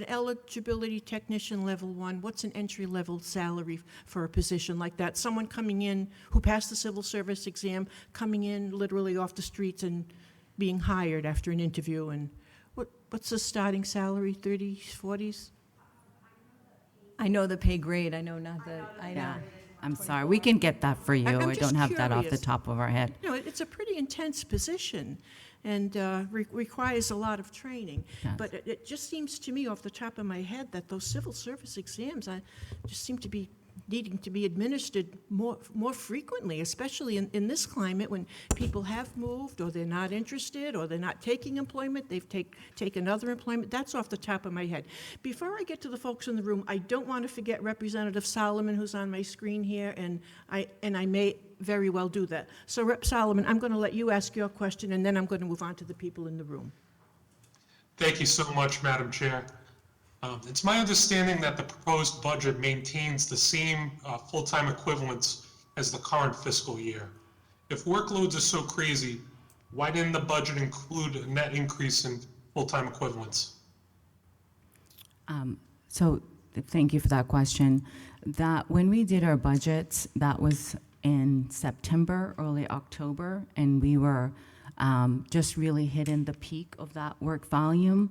eligibility technician level 1, what's an entry-level salary for a position like that? Someone coming in who passed the civil service exam, coming in literally off the streets and being hired after an interview, and what's the starting salary, 30s, 40s? I know the pay grade, I know not the, I know. Yeah, I'm sorry, we can get that for you. I'm I just don't have that off the curious. top of our head. You know, it's a pretty intense position and requires a lot of training. Yes. But it just seems to me off the top of my head that those civil service exams just seem to be needing to be administered more frequently, especially in this climate when people have moved, or they're not interested, or they're not taking employment, they've taken other employment. That's off the top of my head. Before I get to the folks in the room, I don't want to forget Representative Solomon, who's on my screen here, and I may very well do that. So Rep. Solomon, I'm going to let you ask your question, and then I'm going to move on to the people in the room. Thank you so much, Madam Chair. It's my understanding that the proposed budget maintains the same full-time equivalents as the current fiscal year. If workloads are so crazy, why didn't the budget include a net increase in full-time equivalents? So thank you for that question. That when we did our budgets, that was in September, early October, and we were just really hitting the peak of that work volume.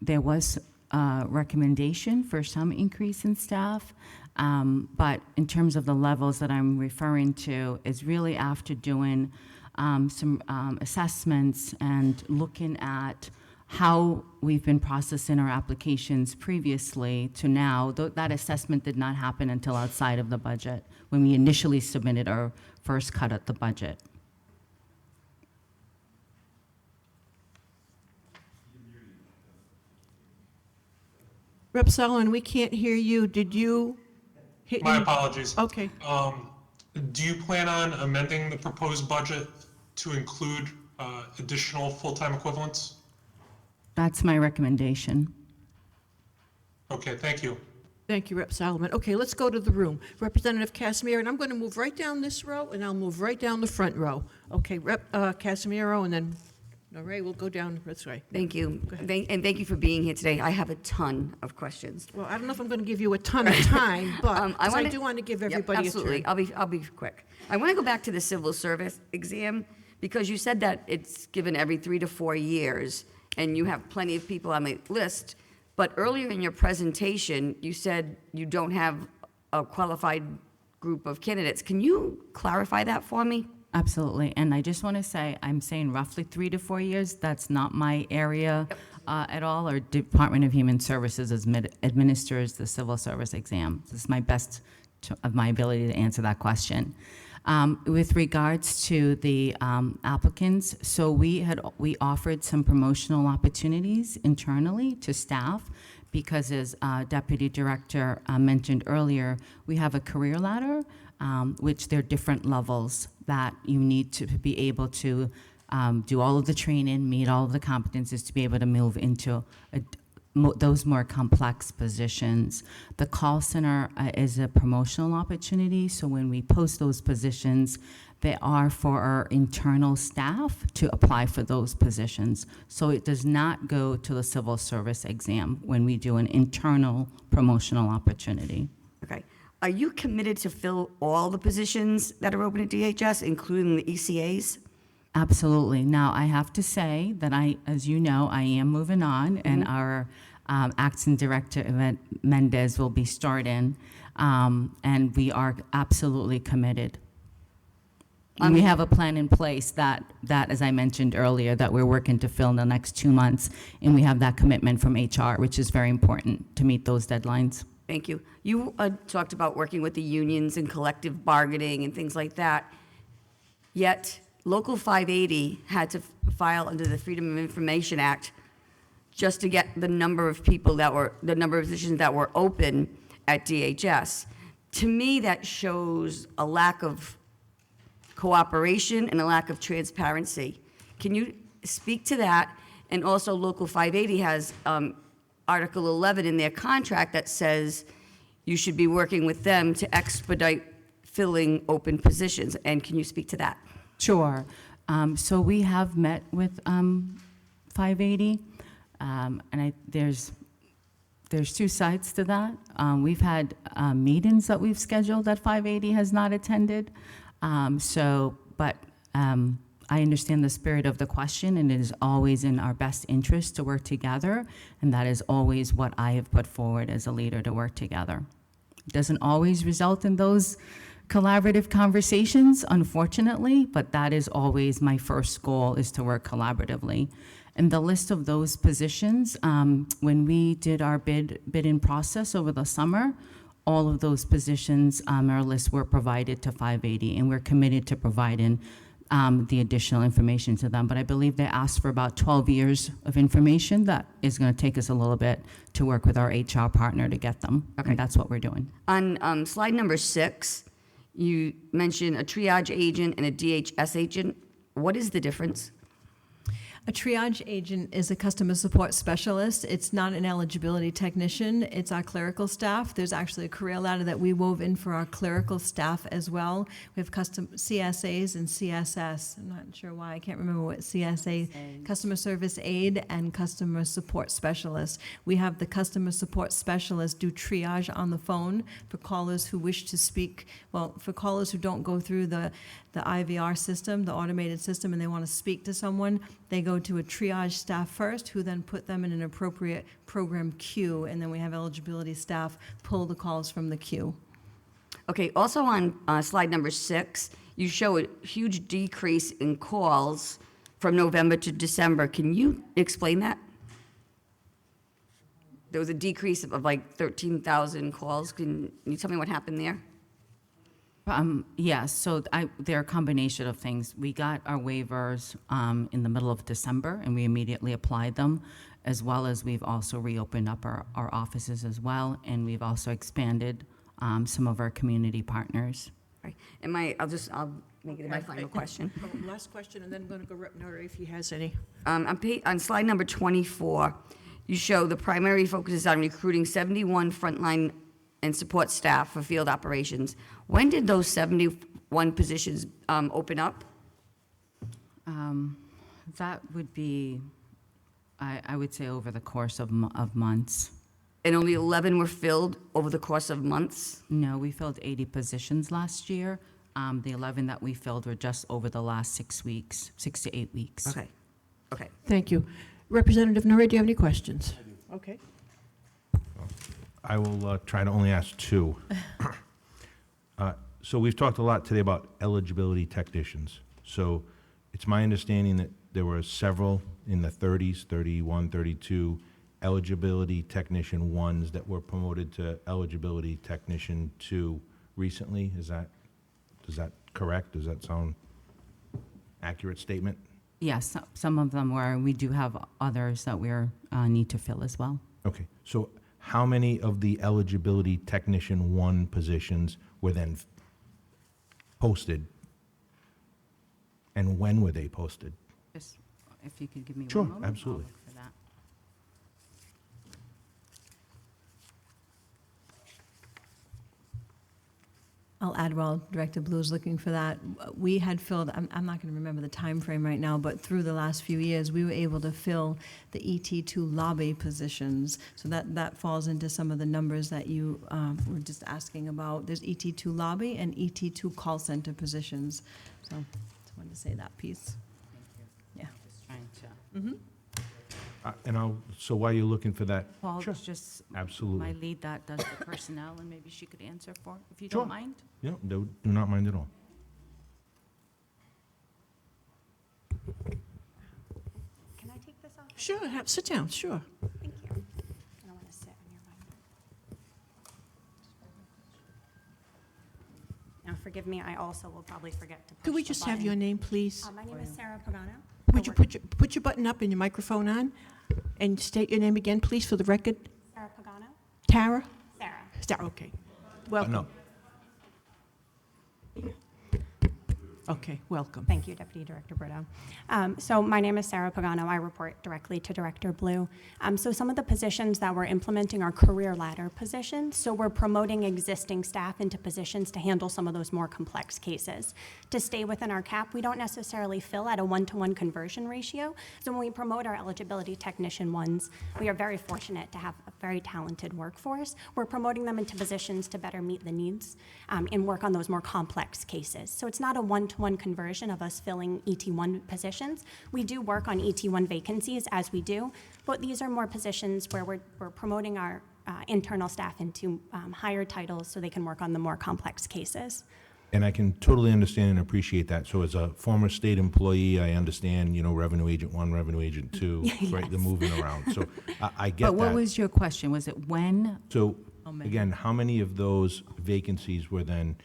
There was a recommendation for some increase in staff, but in terms of the levels that I'm referring to, is really after doing some assessments and looking at how we've been processing our applications previously to now. That assessment did not happen until outside of the budget, when we initially submitted our first cut at the budget. Rep. Solomon, we can't hear you. Did you hit? My apologies. Okay. Do you plan on amending the proposed budget to include additional full-time equivalents? That's my recommendation. Okay, thank you. Thank you, Rep. Solomon. Okay, let's go to the room. Representative Casimiro, and I'm going to move right down this row, and I'll move right down the front row. Okay, Rep. Casimiro, and then, all right, we'll go down this way. Thank you. Go ahead. And thank you for being here today. I have a ton of questions. Well, I don't know if I'm going to give you a ton of time, but 'cause I wanna- do want to give Yep, everybody a absolutely. turn. I'll be quick. I want to go back to the civil service exam, because you said that it's given every 3 to 4 years, and you have plenty of people on the list. But earlier in your presentation, you said you don't have a qualified group of candidates. Can you clarify that for me? Absolutely, and I just want to say, I'm saying roughly 3 to 4 years. That's not my area at all. Our Department of Human Services administers the civil service exam. This is my best of my ability to answer that question. With regards to the applicants, so we offered some promotional opportunities internally to staff, because as Deputy Director mentioned earlier, we have a career ladder, which there are different levels that you need to be able to do all of the training, meet all of the competencies to be able to move into those more complex positions. The call center is a promotional opportunity, so when we post those positions, they are for our internal staff to apply for those positions. So it does not go to the civil service exam when we do an internal promotional opportunity. Okay. Are you committed to fill all the positions that are open at DHS, including the ECAs? Absolutely. Now, I have to say that as you know, I am moving on, and our acting director, Yvette Mendez, will be starting, and we are absolutely committed. And we have a plan in place that, as I mentioned earlier, that we're working to fill in the next 2 months, and we have that commitment from HR, which is very important to meet those deadlines. Thank you. You talked about working with the unions and collective bargaining and things like that, yet Local 580 had to file under the Freedom of Information Act just to get the number of people the number of positions that were open at DHS. To me, that shows a lack of cooperation and a lack of transparency. Can you speak to that? And also, Local 580 has Article 11 in their contract that says you should be working with them to expedite filling open positions. And can you speak to that? Sure. So we have met with 580, and there's two sides to that. We've had meetings that we've scheduled that 580 has not attended. But I understand the spirit of the question, and it is always in our best interest to work together, and that is always what I have put forward as a leader, to work together. It doesn't always result in those collaborative conversations, unfortunately, but that is always my first goal, is to work collaboratively. And the list of those positions, when we did our bid-in process over the summer, all of those positions, our lists were provided to 580, and we're committed to providing the additional information to them. But I believe they asked for about 12 years of information. That is going to take us a little bit to work with our HR partner to get them. Okay. And that's what we're doing. On slide number 6, you mentioned a triage agent and a DHS agent. What is the difference? A triage agent is a customer support specialist. It's not an eligibility technician. It's our clerical staff. There's actually a career ladder that we wove in for our clerical staff as well. We have custom CSAs and CSS. I'm not sure why. I can't remember what CSA, customer service aide and customer support specialist. We have the customer support specialist do triage on the phone for callers who wish to speak. Well, for callers who don't go through the IVR system, the automated system, and they want to speak to someone, they go to a triage staff first, who then put them in an appropriate program queue, and then we have eligibility staff pull the calls from the queue. Okay, also on slide number 6, you show a huge decrease in calls from November to December. Can you explain that? There was a decrease of like 13,000 calls. Can you tell me what happened there? Yes, so they're a combination of things. We got our waivers in the middle of December, and we immediately applied them, as well as we've also reopened up our offices as well, and we've also expanded some of our community partners. Right. I'll make it my final question. Last question, and then I'm going to go Rep. Norrie if he has any. On slide number 24, you show the primary focus is on recruiting 71 frontline and support staff for field operations. When did those 71 positions open up? That would be, I would say, over the course of months. And only 11 were filled over the course of months? No, we filled 80 positions last year. The 11 that we filled were just over the last 6 weeks, 6 to 8 weeks. Okay. Thank you. Representative Norrie, do you have any questions? Okay. I will try to only ask 2. So we've talked a lot today about eligibility technicians. So it's my understanding that there were several in the 30s, 31, 32, eligibility technician ones that were promoted to eligibility technician 2 recently. Is that correct? Does that sound accurate statement? Yes, some of them were. We do have others that we're need to fill as well. Okay, so how many of the eligibility technician 1 positions were then posted? And when were they posted? Just if you could give me Sure, one moment. I'll absolutely. look for that. I'll add while Director Blue is looking for that. We had filled, I'm not going to remember the time frame right now, but through the last few years, we were able to fill the ET2 lobby positions. So that falls into some of the numbers that you were just asking about. There's ET2 lobby and ET2 call center positions. So just wanted to say that piece. Yeah. Just trying to. So while you're looking for that, Paul, Sure. just Absolutely. my lead that does the personnel, and maybe she could answer for, if you Sure. don't mind. yeah, do not mind at all. Can I take this off? Sure, sit down, sure. Thank you. I don't want to sit on your mic. Now, forgive me, I also will probably forget to push Could we the just have button. your name, please? My name is Sarah Pagano. Would you put your button up and your microphone on? And state your name again, please, for the record. Sarah Pagano? Tara? Sarah. Sarah, okay. Welcome. No, Okay, welcome. Thank you, Deputy Director Brito. So my name is Sarah Pagano. I report directly to Director Blue. So some of the positions that we're implementing are career ladder positions. So we're promoting existing staff into positions to handle some of those more complex cases. To stay within our cap, we don't necessarily fill at a 1-to-1 conversion ratio. So when we promote our eligibility technician ones, we are very fortunate to have a very talented workforce. We're promoting them into positions to better meet the needs and work on those more complex cases. So it's not a 1-to-1 conversion of us filling ET1 positions. We do work on ET1 vacancies as we do, but these are more positions where we're promoting our internal staff into higher titles so they can work on the more complex cases. and I can totally understand and appreciate that. So as a former state employee, I understand, revenue agent 1, revenue agent 2, right, the moving around. So I get that. But what was your question? Was it when? So, many? again, how many of those vacancies were then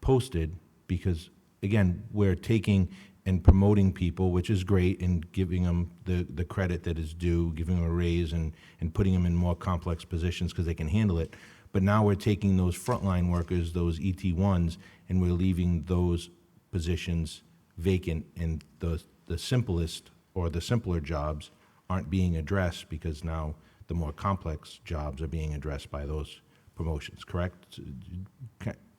posted? Because, again, we're taking and promoting people, which is great, and giving them the credit that is due, giving them a raise and putting them in more complex positions because they can handle it. But now we're taking those frontline workers, those ET1s, and we're leaving those positions vacant, and the simplest or the simpler jobs aren't being addressed because now the more complex jobs are being addressed by those promotions, correct?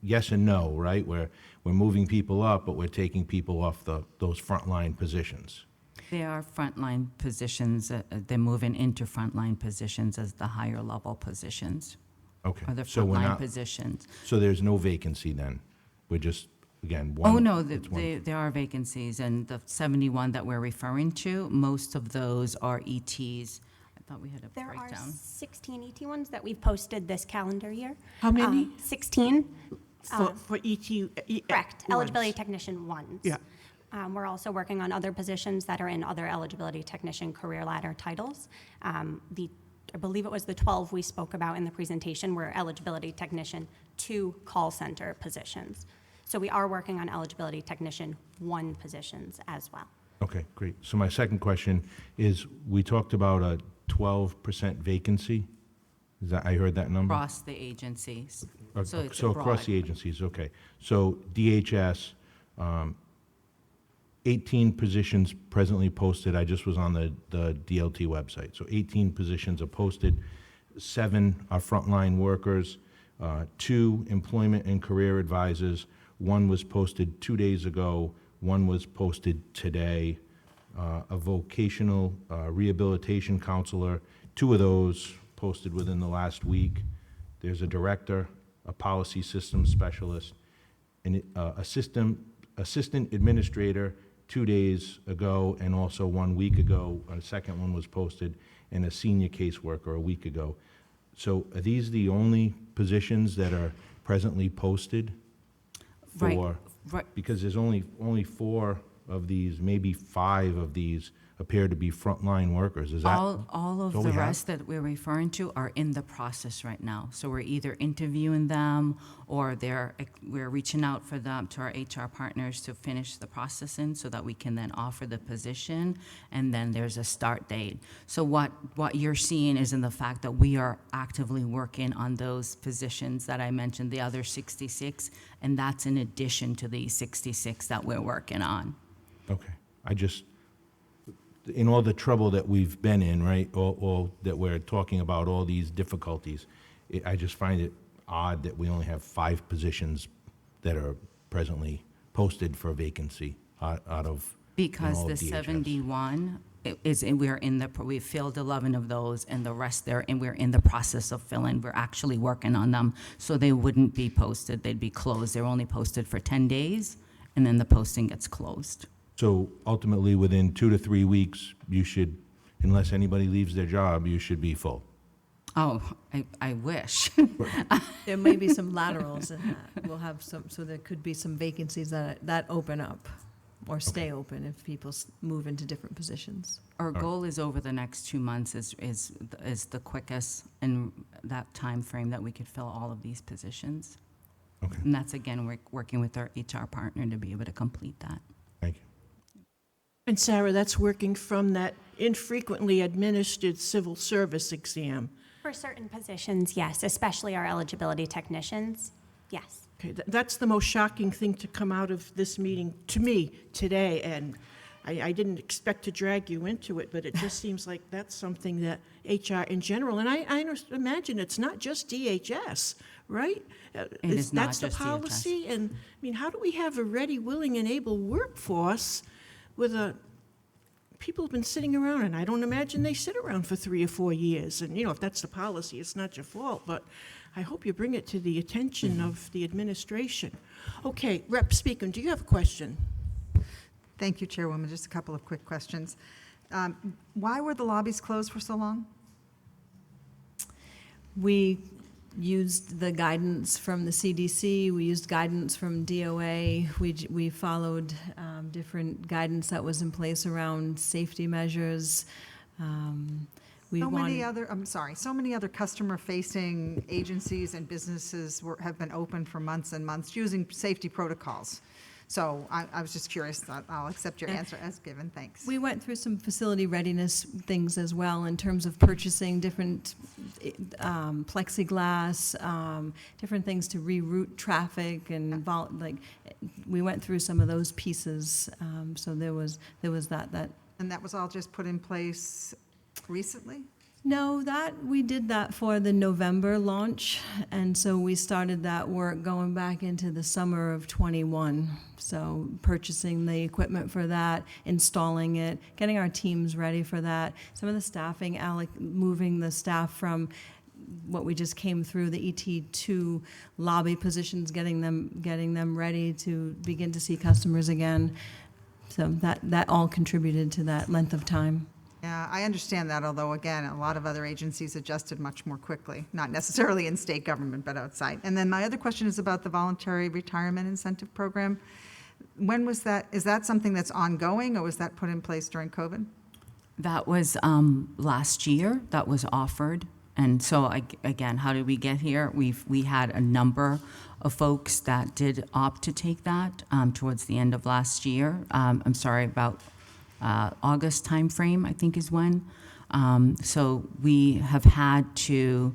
Yes and no, right? We're moving people up, but we're taking people off those frontline positions. They are frontline positions. They're moving into frontline positions as the higher level positions, Okay. or the So we're frontline not, positions. so there's no vacancy then? We're just, again, one. Oh, no, it's one. there are vacancies, and the 71 that we're referring to, most of those are ETs. I thought we had a There are breakdown. 16 ET1s that we've posted this calendar year. How many? 16. For ET. Correct, ones. eligibility technician ones. Yeah. We're also working on other positions that are in other eligibility technician career ladder titles. I believe it was the 12 we spoke about in the presentation were eligibility technician 2 call center positions. So we are working on eligibility technician 1 positions as well. Okay, great. So my second question is, we talked about a 12% vacancy? Is that, I heard that number? Across the agencies. So it's So across the broad. agencies, okay. So DHS, 18 positions presently posted. I just was on the DLT website. So 18 positions are posted, 7 are frontline workers, 2 employment and career advisors. 1 was posted 2 days ago, 1 was posted today. A vocational rehabilitation counselor, 2 of those posted within the last week. There's a director, a policy systems specialist, an assistant administrator 2 days ago, and also 1 week ago, a second one was posted, and a senior caseworker a week ago. So are these the only positions that are presently posted? Right, for, right. because there's only 4 of these, maybe 5 of these appear to be frontline workers. Is that? All of all the we have? rest that we're referring to are in the process right now. So we're either interviewing them, or we're reaching out for them to our HR partners to finish the processing so that we can then offer the position, and then there's a start date. So what you're seeing is in the fact that we are actively working on those positions that I mentioned, the other 66, and that's in addition to the 66 that we're working on. Okay. I just, in all the trouble that we've been in, right, or that we're talking about, all these difficulties, I just find it odd that we only have 5 positions that are presently posted for vacancy out of in Because all the of DHS. 71 we filled 11 of those, and the rest there, and we're in the process of filling. We're actually working on them, so they wouldn't be posted, they'd be closed. They're only posted for 10 days, and then the posting gets closed. So ultimately, within 2 to 3 weeks, you should, unless anybody leaves their job, you should be full. Oh, I wish. There may be some laterals in that. We'll have some, so there could be some vacancies that open up or stay open if people move into different positions. Our goal is over the next 2 months is the quickest in that time frame that we could fill all of these positions. Okay, And that's, again, we're working with our HR partner to be able to complete that. thank you. And Sarah, that's working from that infrequently administered civil service exam. For certain positions, yes, especially our eligibility technicians, yes. Okay, that's the most shocking thing to come out of this meeting to me today, and I didn't expect to drag you into it, but it just seems like that's something that HR in general, and I imagine it's not just DHS, right? is not That's the just DHS. policy, and, I mean, how do we have a ready, willing, and able workforce with people have been sitting around, and I don't imagine they sit around for 3 or 4 years, and, if that's the policy, it's not your fault, but I hope you bring it to the attention of the administration. Okay, Rep. Speaker, do you have a question? Thank you, Chairwoman. Just a couple of quick questions. Why were the lobbies closed for so long? We used the guidance from the CDC, we used guidance from DOA, we followed different guidance that was in place around safety measures. So many other customer-facing agencies and businesses have been open for months and months using safety protocols. So I was just curious. I'll accept your answer as given. Thanks. We went through some facility readiness things as well in terms of purchasing different plexiglass, different things to reroute traffic and we went through some of those pieces. So there was that. And that was all just put in place recently? No, we did that for the November launch, and so we started that work going back into the summer of '21. So purchasing the equipment for that, installing it, getting our teams ready for that. Some of the staffing, moving the staff from what we just came through, the ET2 lobby positions, getting them ready to begin to see customers again. So that all contributed to that length of time. Yeah, I understand that, although, again, a lot of other agencies adjusted much more quickly, not necessarily in state government, but outside. And then my other question is about the voluntary retirement incentive program. When was that? Is that something that's ongoing, or was that put in place during COVID? That was last year, that was offered. And so, again, how did we get here? We had a number of folks that did opt to take that towards the end of last year. About August timeframe, I think is when. So we have had to,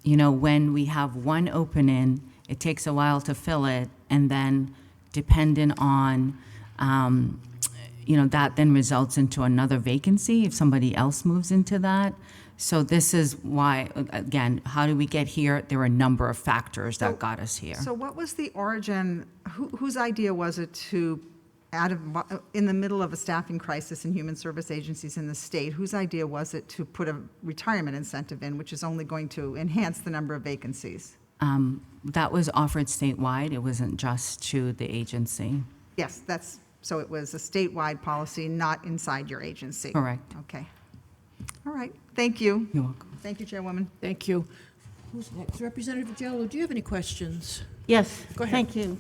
when we have one opening, it takes a while to fill it, and then depending on, that then results into another vacancy if somebody else moves into that. So this is why, again, how do we get here? There were a number of factors that got us here. So what was the origin, whose idea was it to, in the middle of a staffing crisis in human service agencies in the state, whose idea was it to put a retirement incentive in, which is only going to enhance the number of vacancies? That was offered statewide. It wasn't just to the agency. Yes, so it was a statewide policy, not inside your agency. Correct. Okay. All right. Thank you. You're welcome. Thank you, Chairwoman. Thank you. Who's next? Representative Jello, do you have any questions? Yes, Go ahead. thank you.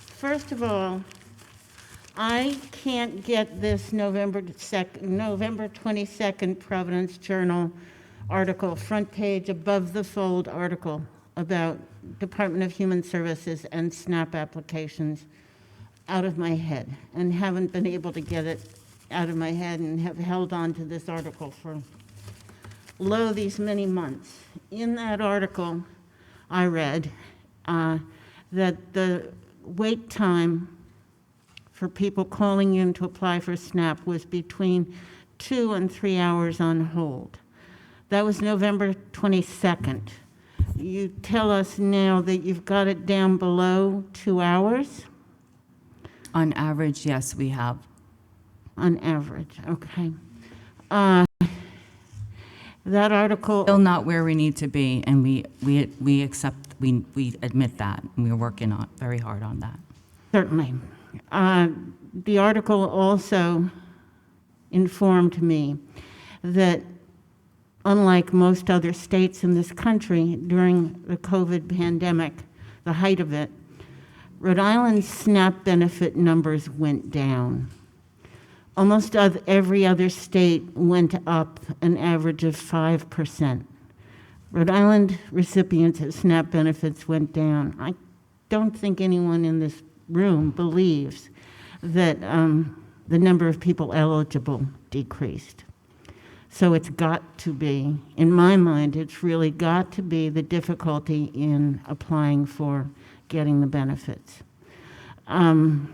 First of all, I can't get this November 22nd Providence Journal article, front page above the fold article about Department of Human Services and SNAP applications out of my head, and haven't been able to get it out of my head, and have held on to this article for these many months. In that article, I read that the wait time for people calling in to apply for SNAP was between 2 and 3 hours on hold. That was November 22nd. You tell us now that you've got it down below 2 hours? On average, yes, we have. On average, okay. That article, Still not where we need to be, and we accept, we admit that, and we're working on, very hard on that. certainly. The article also informed me that unlike most other states in this country during the COVID pandemic, the height of it, Rhode Island's SNAP benefit numbers went down. Almost every other state went up an average of 5%. Rhode Island recipients of SNAP benefits went down. I don't think anyone in this room believes that the number of people eligible decreased. So it's got to be, in my mind, it's really got to be the difficulty in applying for getting the benefits. And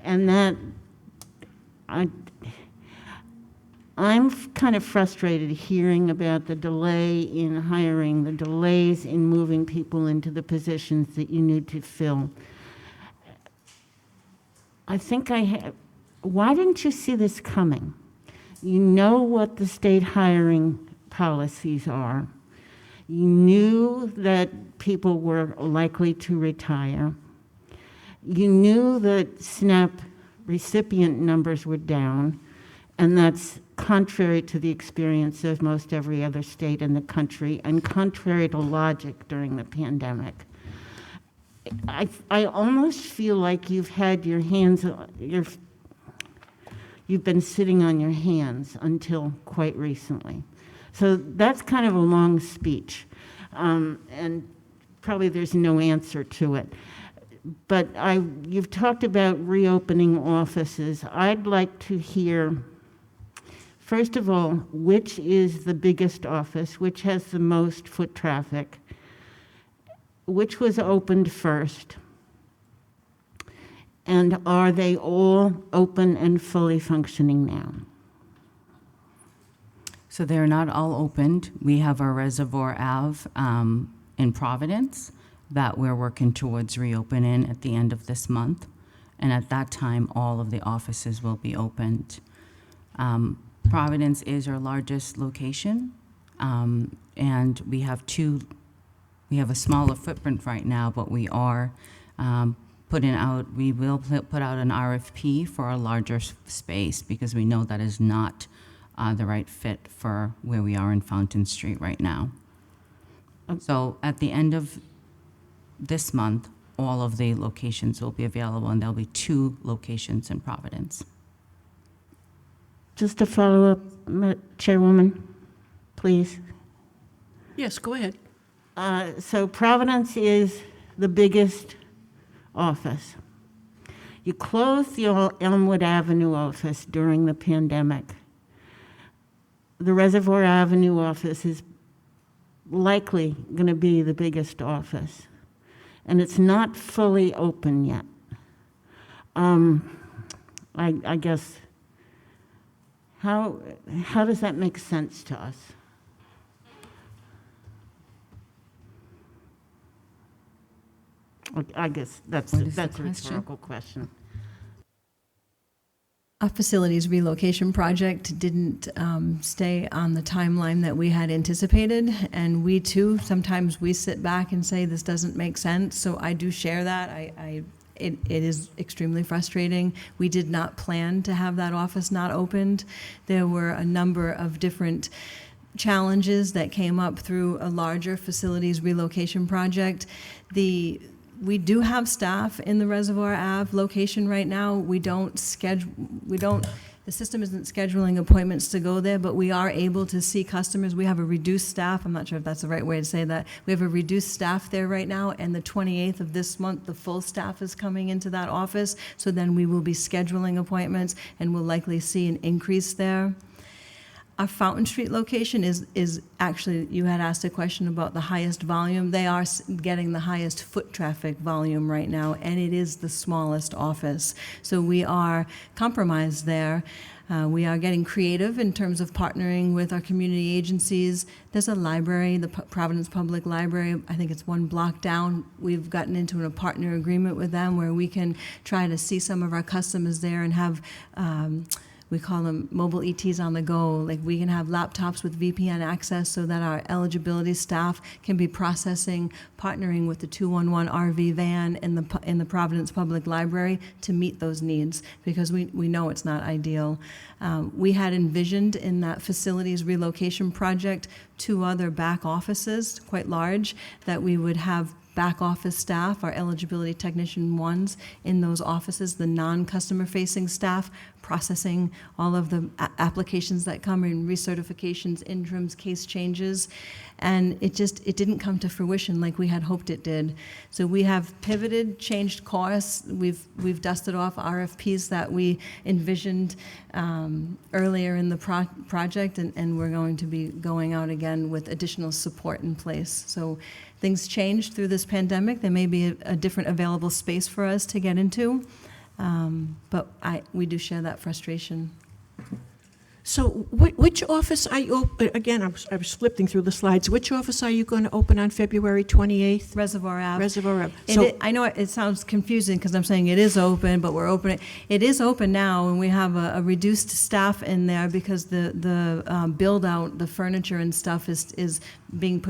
that, I'm kind of frustrated hearing about the delay in hiring, the delays in moving people into the positions that you need to fill. I think why didn't you see this coming? You know what the state hiring policies are. You knew that people were likely to retire. You knew that SNAP recipient numbers were down, and that's contrary to the experience of most every other state in the country, and contrary to logic during the pandemic. I almost feel like you've had your hands, you've been sitting on your hands until quite recently. So that's kind of a long speech, and probably there's no answer to it. But you've talked about reopening offices. I'd like to hear, first of all, which is the biggest office, which has the most foot traffic, which was opened first, and are they all open and fully functioning now? So they're not all opened. We have our Reservoir Ave in Providence that we're working towards reopening at the end of this month. And at that time, all of the offices will be opened. Providence is our largest location, and we have a smaller footprint right now, but we are we will put out an RFP for a larger space because we know that is not the right fit for where we are in Fountain Street right now. So at the end of this month, all of the locations will be available, and there'll be 2 locations in Providence. Just to follow up, Chairwoman, please. Yes, go ahead. So Providence is the biggest office. You closed the Elmwood Avenue office during the pandemic. The Reservoir Avenue office is likely going to be the biggest office, and it's not fully open yet. I guess, how does that make sense to us? I guess that's What is the a question? rhetorical question. Our facilities relocation project didn't stay on the timeline that we had anticipated, and we too, sometimes we sit back and say, this doesn't make sense, so I do share that. It is extremely frustrating. We did not plan to have that office not opened. There were a number of different challenges that came up through a larger facilities relocation project. We do have staff in the Reservoir Ave location right now. The system isn't scheduling appointments to go there, but we are able to see customers. We have a reduced staff. I'm not sure if that's the right way to say that. We have a reduced staff there right now, and the 28th of this month, the full staff is coming into that office. So then we will be scheduling appointments, and we'll likely see an increase there. Our Fountain Street location is actually, you had asked a question about the highest volume. They are getting the highest foot traffic volume right now, and it is the smallest office. So we are compromised there. We are getting creative in terms of partnering with our community agencies. There's a library, the Providence Public Library, I think it's one block down. We've gotten into a partner agreement with them where we can try to see some of our customers there and have we call them mobile ETs on the go. Like, we can have laptops with VPN access so that our eligibility staff can be processing, partnering with the 211 RV van in the Providence Public Library to meet those needs, because we know it's not ideal. We had envisioned in that facilities relocation project 2 other back offices, quite large, that we would have back office staff, our eligibility technician ones, in those offices, the non-customer facing staff, processing all of the applications that come in, recertifications, interims, case changes. And it didn't come to fruition like we had hoped it did. So we have pivoted, changed course. We've dusted off RFPs that we envisioned earlier in the project, and we're going to be going out again with additional support in place. So things changed through this pandemic. There may be a different available space for us to get into, but we do share that frustration. So which office are you, again, I was flipping through the slides. Which office are you going to open on February 28th? Reservoir Ave. Reservoir Ave. I know it sounds confusing because I'm saying it is open, but we're opening. It is open now, and we have a reduced staff in there because the build out, the furniture and stuff is being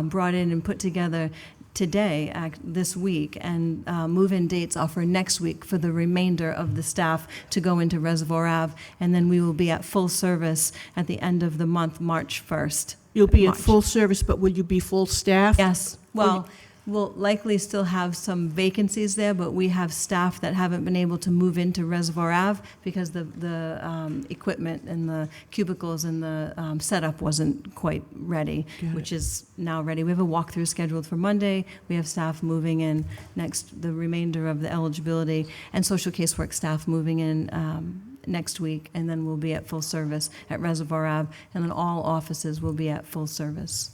brought in and put together today, this week, and move-in dates are for next week for the remainder of the staff to go into Reservoir Ave, and then we will be at full service at the end of the month, March 1st. You'll be at full service, but will you be full staff? Yes. Well, we'll likely still have some vacancies there, but we have staff that haven't been able to move into Reservoir Ave because the equipment and the cubicles and the setup wasn't quite ready, which is now ready. We have a walkthrough scheduled for Monday. We have staff moving in the remainder of the eligibility, and social casework staff moving in next week, and then we'll be at full service at Reservoir Ave, and then all offices will be at full service.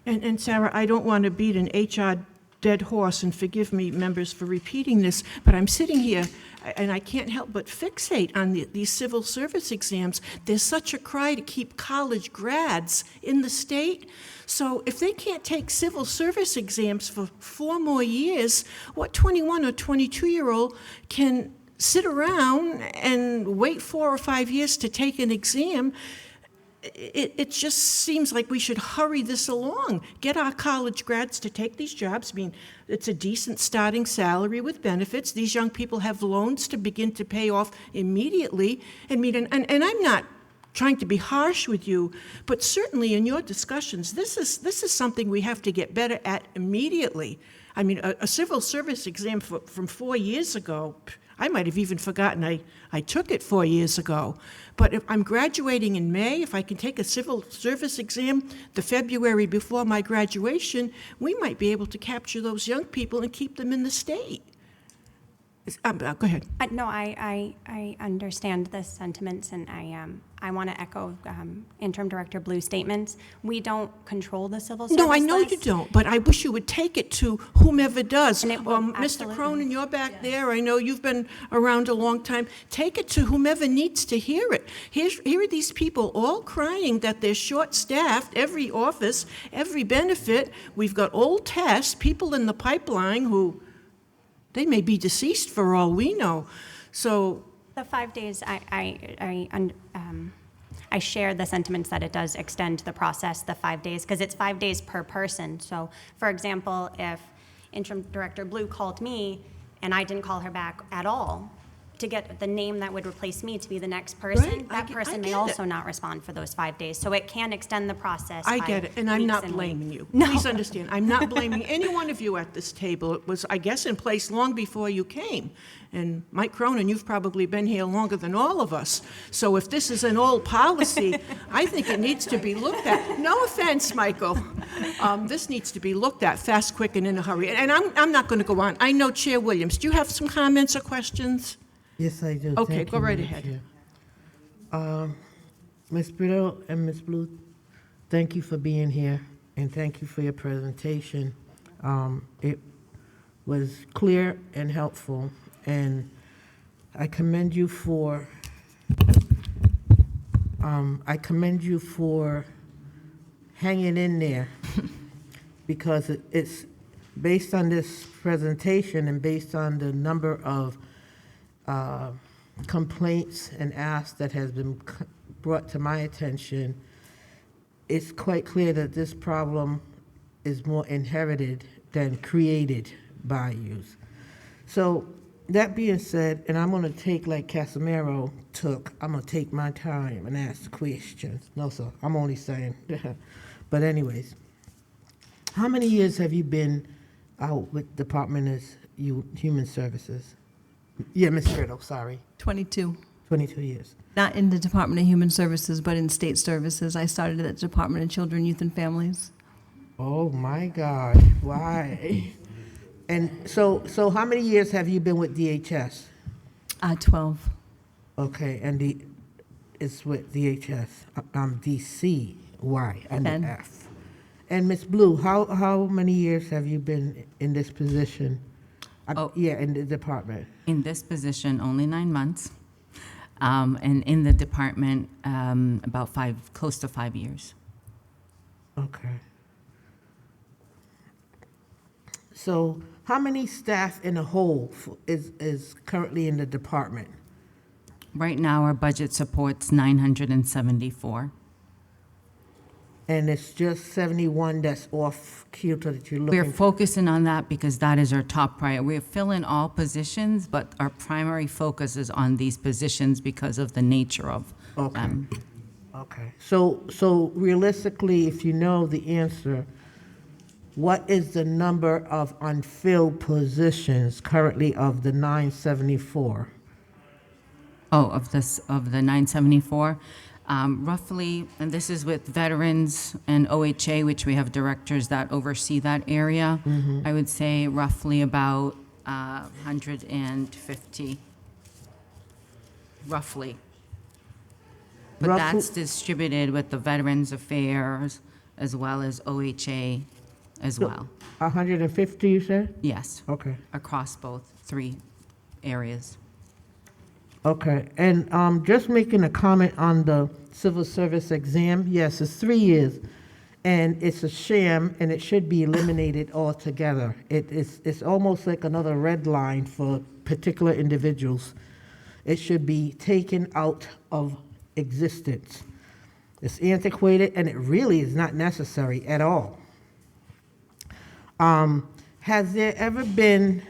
And Sarah, I don't want to beat an HR dead horse, and forgive me, members, for repeating this, but I'm sitting here and I can't help but fixate on these civil service exams. There's such a cry to keep college grads in the state. So if they can't take civil service exams for 4 more years, what 21 or 22-year-old can sit around and wait 4 or 5 years to take an exam? It just seems like we should hurry this along. Get our college grads to take these jobs. I mean, it's a decent starting salary with benefits. These young people have loans to begin to pay off immediately. And I'm not trying to be harsh with you, but certainly in your discussions, this is something we have to get better at immediately. I mean, a civil service exam from 4 years ago, I might have even forgotten I took it 4 years ago. But if I'm graduating in May, if I can take a civil service exam the February before my graduation, we might be able to capture those young people and keep them in the state. Go ahead. No, I understand the sentiments, and I want to echo Interim Director Blue's statements. We don't control the civil service No, I know list. you don't, but I wish you would take it to whomever does. And it will, Mr. absolutely. Cronin, you're back there. I know you've been around a long time. Take it to whomever needs to hear it. Here are these people all crying that they're short-staffed, every office, every benefit. We've got old tests, people in the pipeline who, they may be deceased for all we know. So The 5 days, I share the sentiments that it does extend the process, the 5 days, because it's 5 days per person. So, for example, if Interim Director Blue called me and I didn't call her back at all, to get the name that would replace me to be the next person, Right, I that get- I person may get it. also not respond for those 5 days. So it can extend the process I by get it, and I'm weeks not and blaming weeks. you. No. Please understand, I'm not blaming any one of you at this table. It was, I guess, in place long before you came. And Mike Cronin, you've probably been here longer than all of us. So if this is an old policy, I think it needs to be looked at. No offense, Michael. This needs to be looked at fast, quick, and in a hurry. And I'm not going to go on. I know Chair Williams. Do you have some comments or questions? Yes, I do. Okay, Thank go you, right Madam ahead. Chair. Ms. Brito and Ms. Blue, thank you for being here, and thank you for your presentation. It was clear and helpful, and I commend you for hanging in there, because it's based on this presentation and based on the number of complaints and asks that has been brought to my attention, it's quite clear that this problem is more inherited than created by you. So that being said, and I'm going to take like Casimiro took, I'm going to take my time and ask questions. No, sir, I'm only saying. But anyways, how many years have you been out with Department of Human Services? Yeah, Ms. Brito, sorry. 22. 22 years. Not in the Department of Human Services, but in state services. I started at the Department of Children, Youth, and Families. Oh, my God, why? And so how many years have you been with DHS? 12. Okay, and it's with DHS, DC, Y, and Ben. F. And Ms. Blue, how many years have you been in this position? Yeah, in the department. In this position, only 9 months, and in the department, about close to 5 years. Okay. So how many staff in a whole is currently in the department? Right now, our budget supports 974. And it's just 71 that's off kilter that you're looking We're for? focusing on that because that is our top priority. We're filling all positions, but our primary focus is on these positions because of the nature of Okay. them. Okay, so realistically, if you know the answer, what is the number of unfilled positions currently of the 974? Oh, of the 974, roughly, and this is with veterans and OHA, which we have directors that oversee that area. I would say roughly about 150, roughly. But Roughly- that's distributed with the Veterans Affairs as well as OHA as well. 150, you said? Yes, Okay. across both 3 areas. Okay, and just making a comment on the civil service exam, yes, it's 3 years, and it's a sham, and it should be eliminated altogether. It's almost like another red line for particular individuals. It should be taken out of existence. It's antiquated, and it really is not necessary at all. Has there ever been,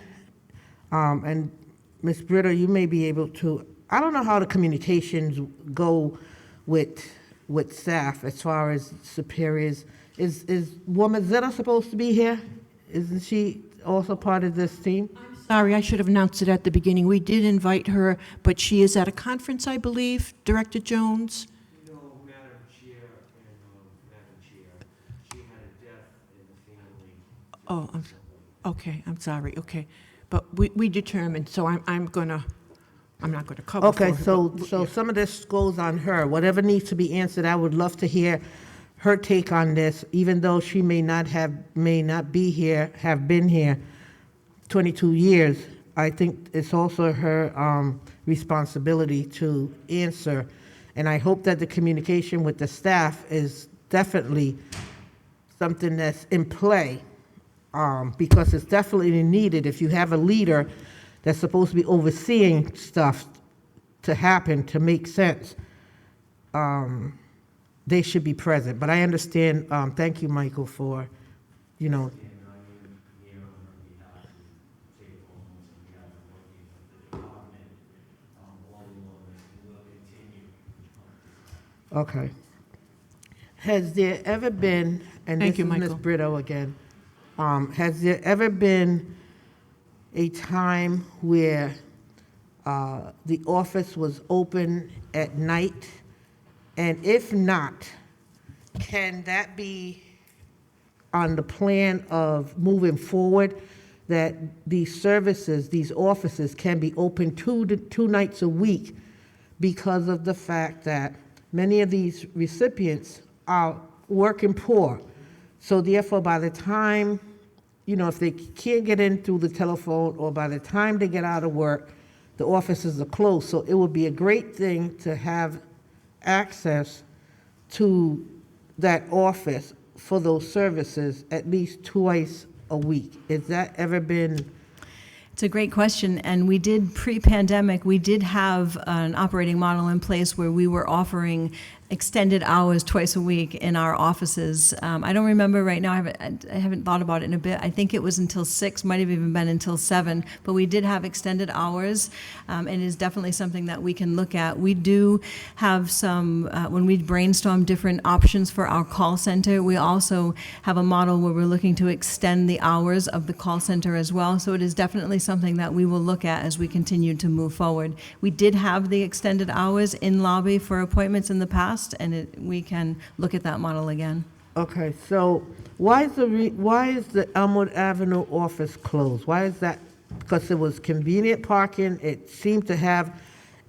and Ms. Brito, you may be able to, I don't know how the communications go with staff as far as superiors. Is Womazetta supposed to be here? Isn't she also part of this team? Sorry, I should have announced it at the beginning. We did invite her, but she is at a conference, I believe, Director Jones. No, Madam Chair and Madam Chair, she had a death in the family. Oh, okay, I'm sorry, okay. But we determined, so I'm not gonna cover for Okay, her, so but- some of this goes on her. Whatever needs to be answered, I would love to hear her take on this, even though she may not be here, have been here 22 years. I think it's also her responsibility to answer. And I hope that the communication with the staff is definitely something that's in play, because it's definitely needed. If you have a leader that's supposed to be overseeing stuff to happen, to make sense, they should be present. But I understand, thank you, Michael, for, And I am here on her behalf to take on behalf of working with the department Okay. Has there ever been, and Thank this you, is Ms. Michael. Brito again, has there ever been a time where the office was open at night? And if not, can that be on the plan of moving forward, that these services, these offices can be open two nights a week because of the fact that many of these recipients are working poor. So therefore, by the time, if they can't get in through the telephone, or by the time they get out of work, the offices are closed. So it would be a great thing to have access to that office for those services at least twice a week. Has that ever been? It's a great question, and we did, pre-pandemic, we did have an operating model in place where we were offering extended hours twice a week in our offices. I don't remember right now, I haven't thought about it in a bit. I think it was until 6, might have even been until 7, but we did have extended hours, and it is definitely something that we can look at. We do have some, when we brainstorm different options for our call center, we also have a model where we're looking to extend the hours of the call center as well. So it is definitely something that we will look at as we continue to move forward. We did have the extended hours in lobby for appointments in the past, and we can look at that model again. Okay, so why is the Elmwood Avenue office closed? Why is that? Because it was convenient parking, it seemed to have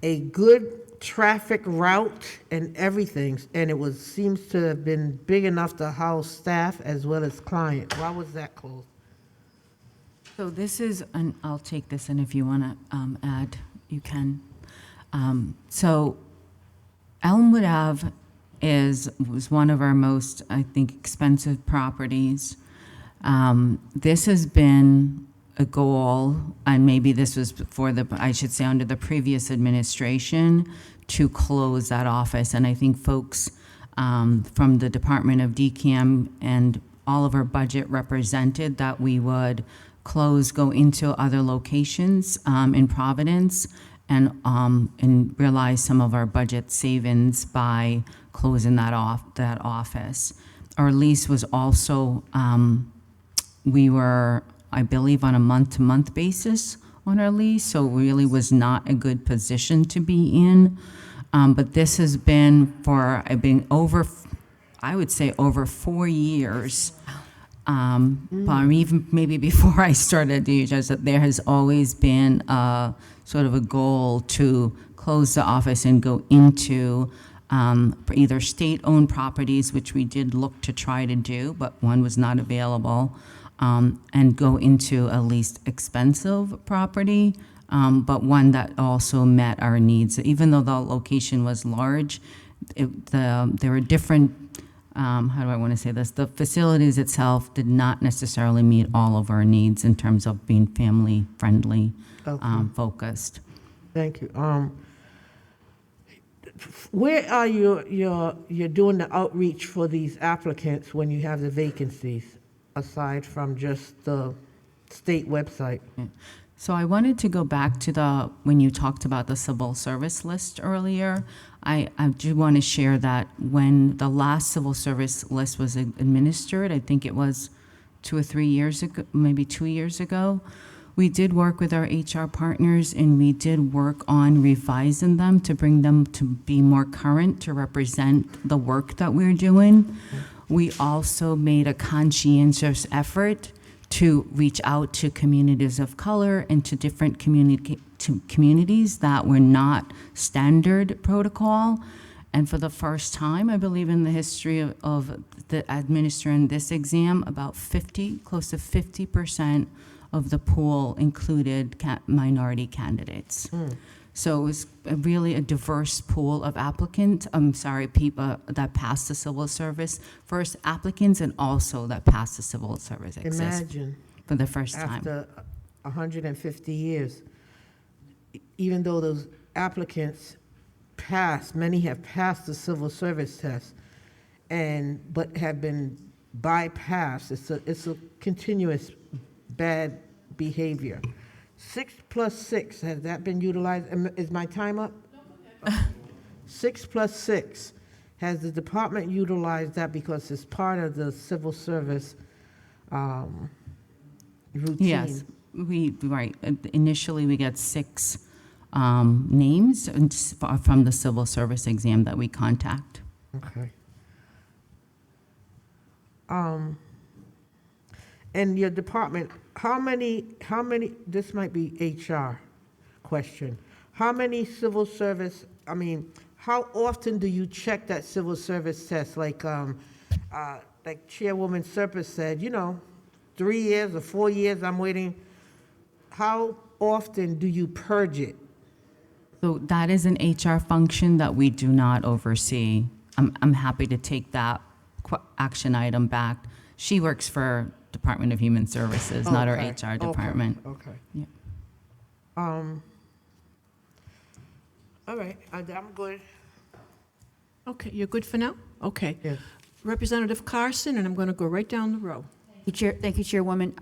a good traffic route and everything, and it seems to have been big enough to house staff as well as clients. Why was that closed? So this is, and I'll take this, and if you want to add, you can. So Elmwood Ave was one of our most, I think, expensive properties. This has been a goal, and maybe this was I should say, under the previous administration, to close that office. And I think folks from the Department of DCAM and all of our budget represented that we would go into other locations in Providence and realize some of our budget savings by closing that office. Our lease was also, we were, I believe, on a month-to-month basis on our lease, so it really was not a good position to be in. But this has been I would say over 4 years. But even maybe before I started DHS, that there has always been sort of a goal to close the office and go into either state-owned properties, which we did look to try to do, but one was not available, and go into a least expensive property, but one that also met our needs. Even though the location was large, there were different, how do I want to say this? The facilities itself did not necessarily meet all of our needs in terms of being family-friendly, focused. Thank you. Where are you're doing the outreach for these applicants when you have the vacancies, aside from just the state website? So I wanted to go back to when you talked about the civil service list earlier. I do want to share that when the last civil service list was administered, I think it was 2 or 3 years ago, maybe 2 years ago, we did work with our HR partners, and we did work on revising them to bring them to be more current, to represent the work that we're doing. We also made a conscientious effort to reach out to communities of color and to different communities that were not standard protocol. And for the first time, I believe, in the history of the administering this exam, about close to 50% of the pool included minority candidates. So it was really a diverse pool of people that passed the civil service, first applicants, and also that passed the civil service exam. Imagine. For the first time. After 150 years, even though those applicants many have passed the civil service test, but have been bypassed. It's a continuous bad behavior. 6 plus 6, has that been utilized? Is my time up? 6 plus 6. Has the department utilized that because it's part of the civil service routine? Yes, right. Initially, we get 6 names from the civil service exam that we contact. Okay. And your department, how many, this might be HR question. How many civil service, how often do you check that civil service test? Like Chairwoman Serpa said, 3 years or 4 years, I'm waiting. How often do you purge it? So that is an HR function that we do not oversee. I'm happy to take that action item back. She works for Department of Human Services, not our HR department. Okay. Yeah. All right, I'm good. Okay, you're good for now? Okay. Yes. Representative Carson, and I'm going to go right down the row. Thank you, Chairwoman.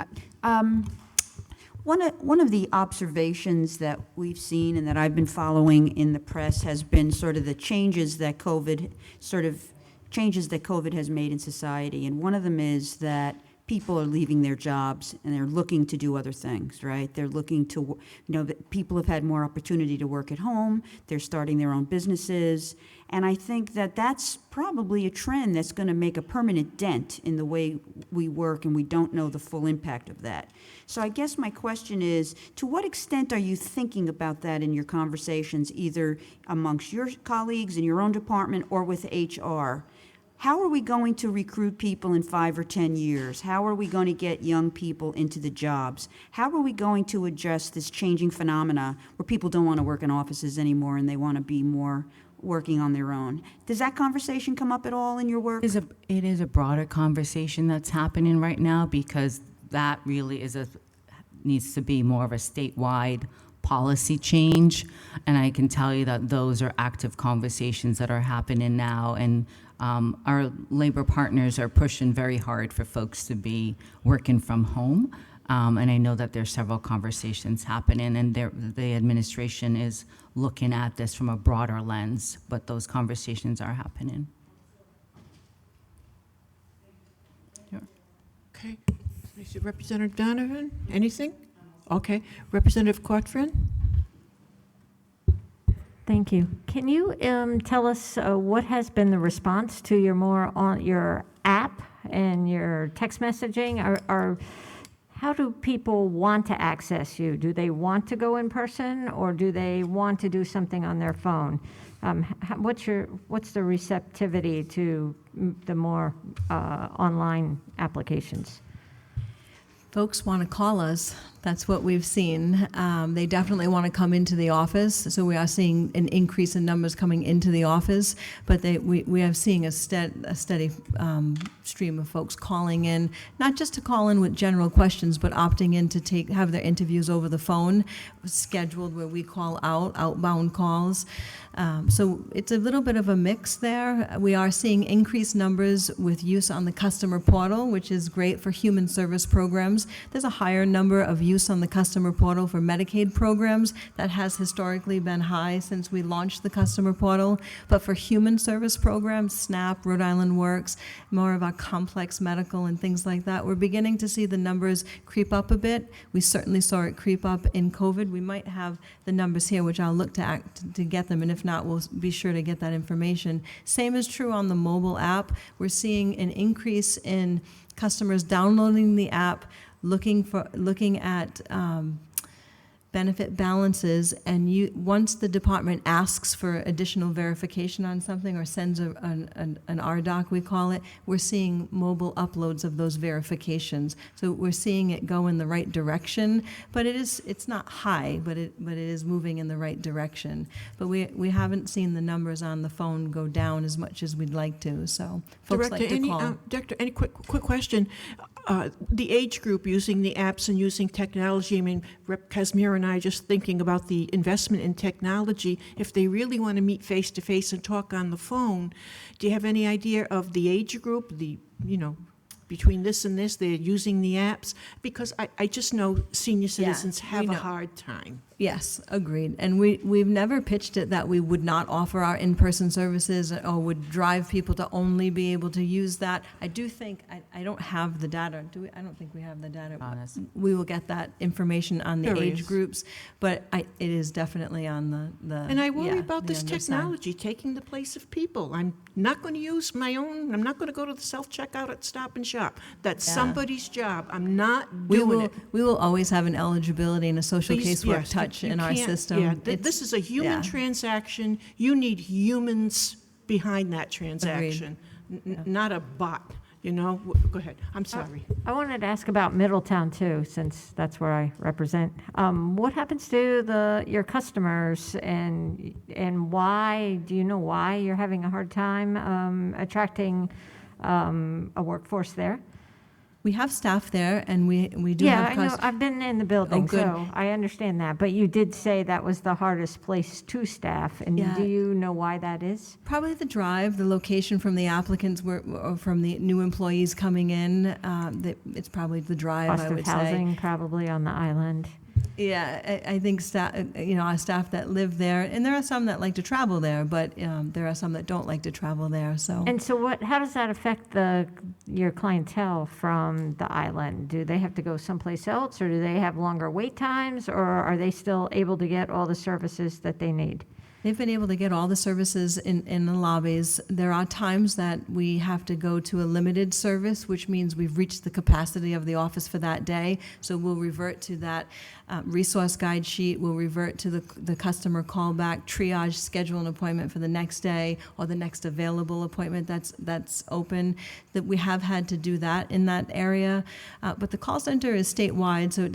One of the observations that we've seen and that I've been following in the press has been sort of the changes that COVID has made in society. And one of them is that people are leaving their jobs and they're looking to do other things, right? They're looking to, people have had more opportunity to work at home. They're starting their own businesses. And I think that that's probably a trend that's going to make a permanent dent in the way we work, and we don't know the full impact of that. So I guess my question is, to what extent are you thinking about that in your conversations, either amongst your colleagues in your own department or with HR? How are we going to recruit people in 5 or 10 years? How are we going to get young people into the jobs? How are we going to address this changing phenomena where people don't want to work in offices anymore and they want to be more working on their own? Does that conversation come up at all in your work? It is a broader conversation that's happening right now, because that really needs to be more of a statewide policy change. And I can tell you that those are active conversations that are happening now. And our labor partners are pushing very hard for folks to be working from home. And I know that there's several conversations happening, and the administration is looking at this from a broader lens, but those conversations are happening. Okay. Representative Donovan, anything? Okay. Representative Cortrin? Thank you. Can you tell us what has been the response to your app and your text messaging? How do people want to access you? Do they want to go in person, or do they want to do something on their phone? What's the receptivity to the more online applications? Folks want to call us. That's what we've seen. They definitely want to come into the office, so we are seeing an increase in numbers coming into the office, but we are seeing a steady stream of folks calling in, not just to call in with general questions, but opting in to have their interviews over the phone, scheduled where we call outbound calls. So it's a little bit of a mix there. We are seeing increased numbers with use on the customer portal, which is great for human service programs. There's a higher number of use on the customer portal for Medicaid programs. That has historically been high since we launched the customer portal. But for human service programs, SNAP, Rhode Island Works, more of our complex medical and things like that, we're beginning to see the numbers creep up a bit. We certainly saw it creep up in COVID. We might have the numbers here, which I'll look to get them, and if not, we'll be sure to get that information. Same is true on the mobile app. We're seeing an increase in customers downloading the app, looking at benefit balances, and once the department asks for additional verification on something or sends an RDoc, we call it, we're seeing mobile uploads of those verifications. So we're seeing it go in the right direction, but it's not high, but it is moving in the right direction. But we haven't seen the numbers on the phone go down as much as we'd like to. So folks Director, like to call. Director, any quick question? The age group using the apps and using technology, I mean, Rep. Kazmir and I are just thinking about the investment in technology. If they really want to meet face-to-face and talk on the phone, do you have any idea of the age group, between this and this, they're using the apps? Because I just know senior citizens have a hard time. Yes, agreed. And we've never pitched it that we would not offer our in-person services or would drive people to only be able to use that. I do think, I don't have the data, do we? I don't think we have the data. Honest. We will get that information on the There age is. groups, but it is definitely on the. And I worry yeah, about the this younger side. technology taking the place of people. I'm not going to use my own, I'm not going to go to the self-checkout at Stop and Shop. That's Yeah. somebody's job. I'm not We doing will, it. we will always have an eligibility and a social Please, casework yes, touch you in our can't- system. yeah, It's- this is a human yeah. transaction. You need humans behind that transaction, not a bot, you know? Go ahead, I'm sorry. I wanted to ask about Middletown too, since that's where I represent. What happens to your customers and why, do you know why you're having a hard time attracting a workforce there? We have staff there, and we do Yeah, have I know, customers. I've been in the building, good. so I understand that. But you did say that was the hardest place to staff, and Yeah. do you know why that is? Probably the drive, the location from the applicants, or from the new employees coming in. It's probably the drive, Cost I of would say. housing probably on the island. Yeah, I think staff, our staff that live there, and there are some that like to travel there, but there are some that don't like to travel there, so. And so how does that affect your clientele from the island? Do they have to go someplace else, or do they have longer wait times, or are they still able to get all the services that they need? They've been able to get all the services in the lobbies. There are times that we have to go to a limited service, which means we've reached the capacity of the office for that day. So we'll revert to that resource guide sheet. We'll revert to the customer callback, triage, schedule an appointment for the next day or the next available appointment that's open. That we have had to do that in that area. But the call center is statewide, so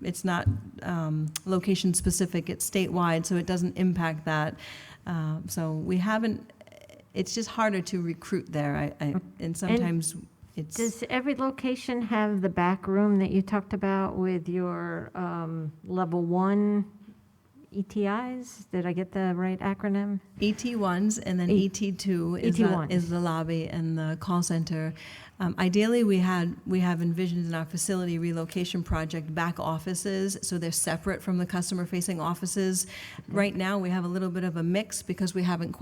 it's not location specific. It's statewide, so it doesn't impact that. So we haven't, it's just harder to recruit there. And sometimes it's. Does every location have the back room that you talked about with your level 1 ETIs? Did I get the right acronym? ET1s, and then E- ET2 ET1s. is the lobby and the call center. Ideally, we have envisioned in our facility relocation project back offices, so they're separate from the customer-facing offices. Right now, we have a little bit of a mix because we haven't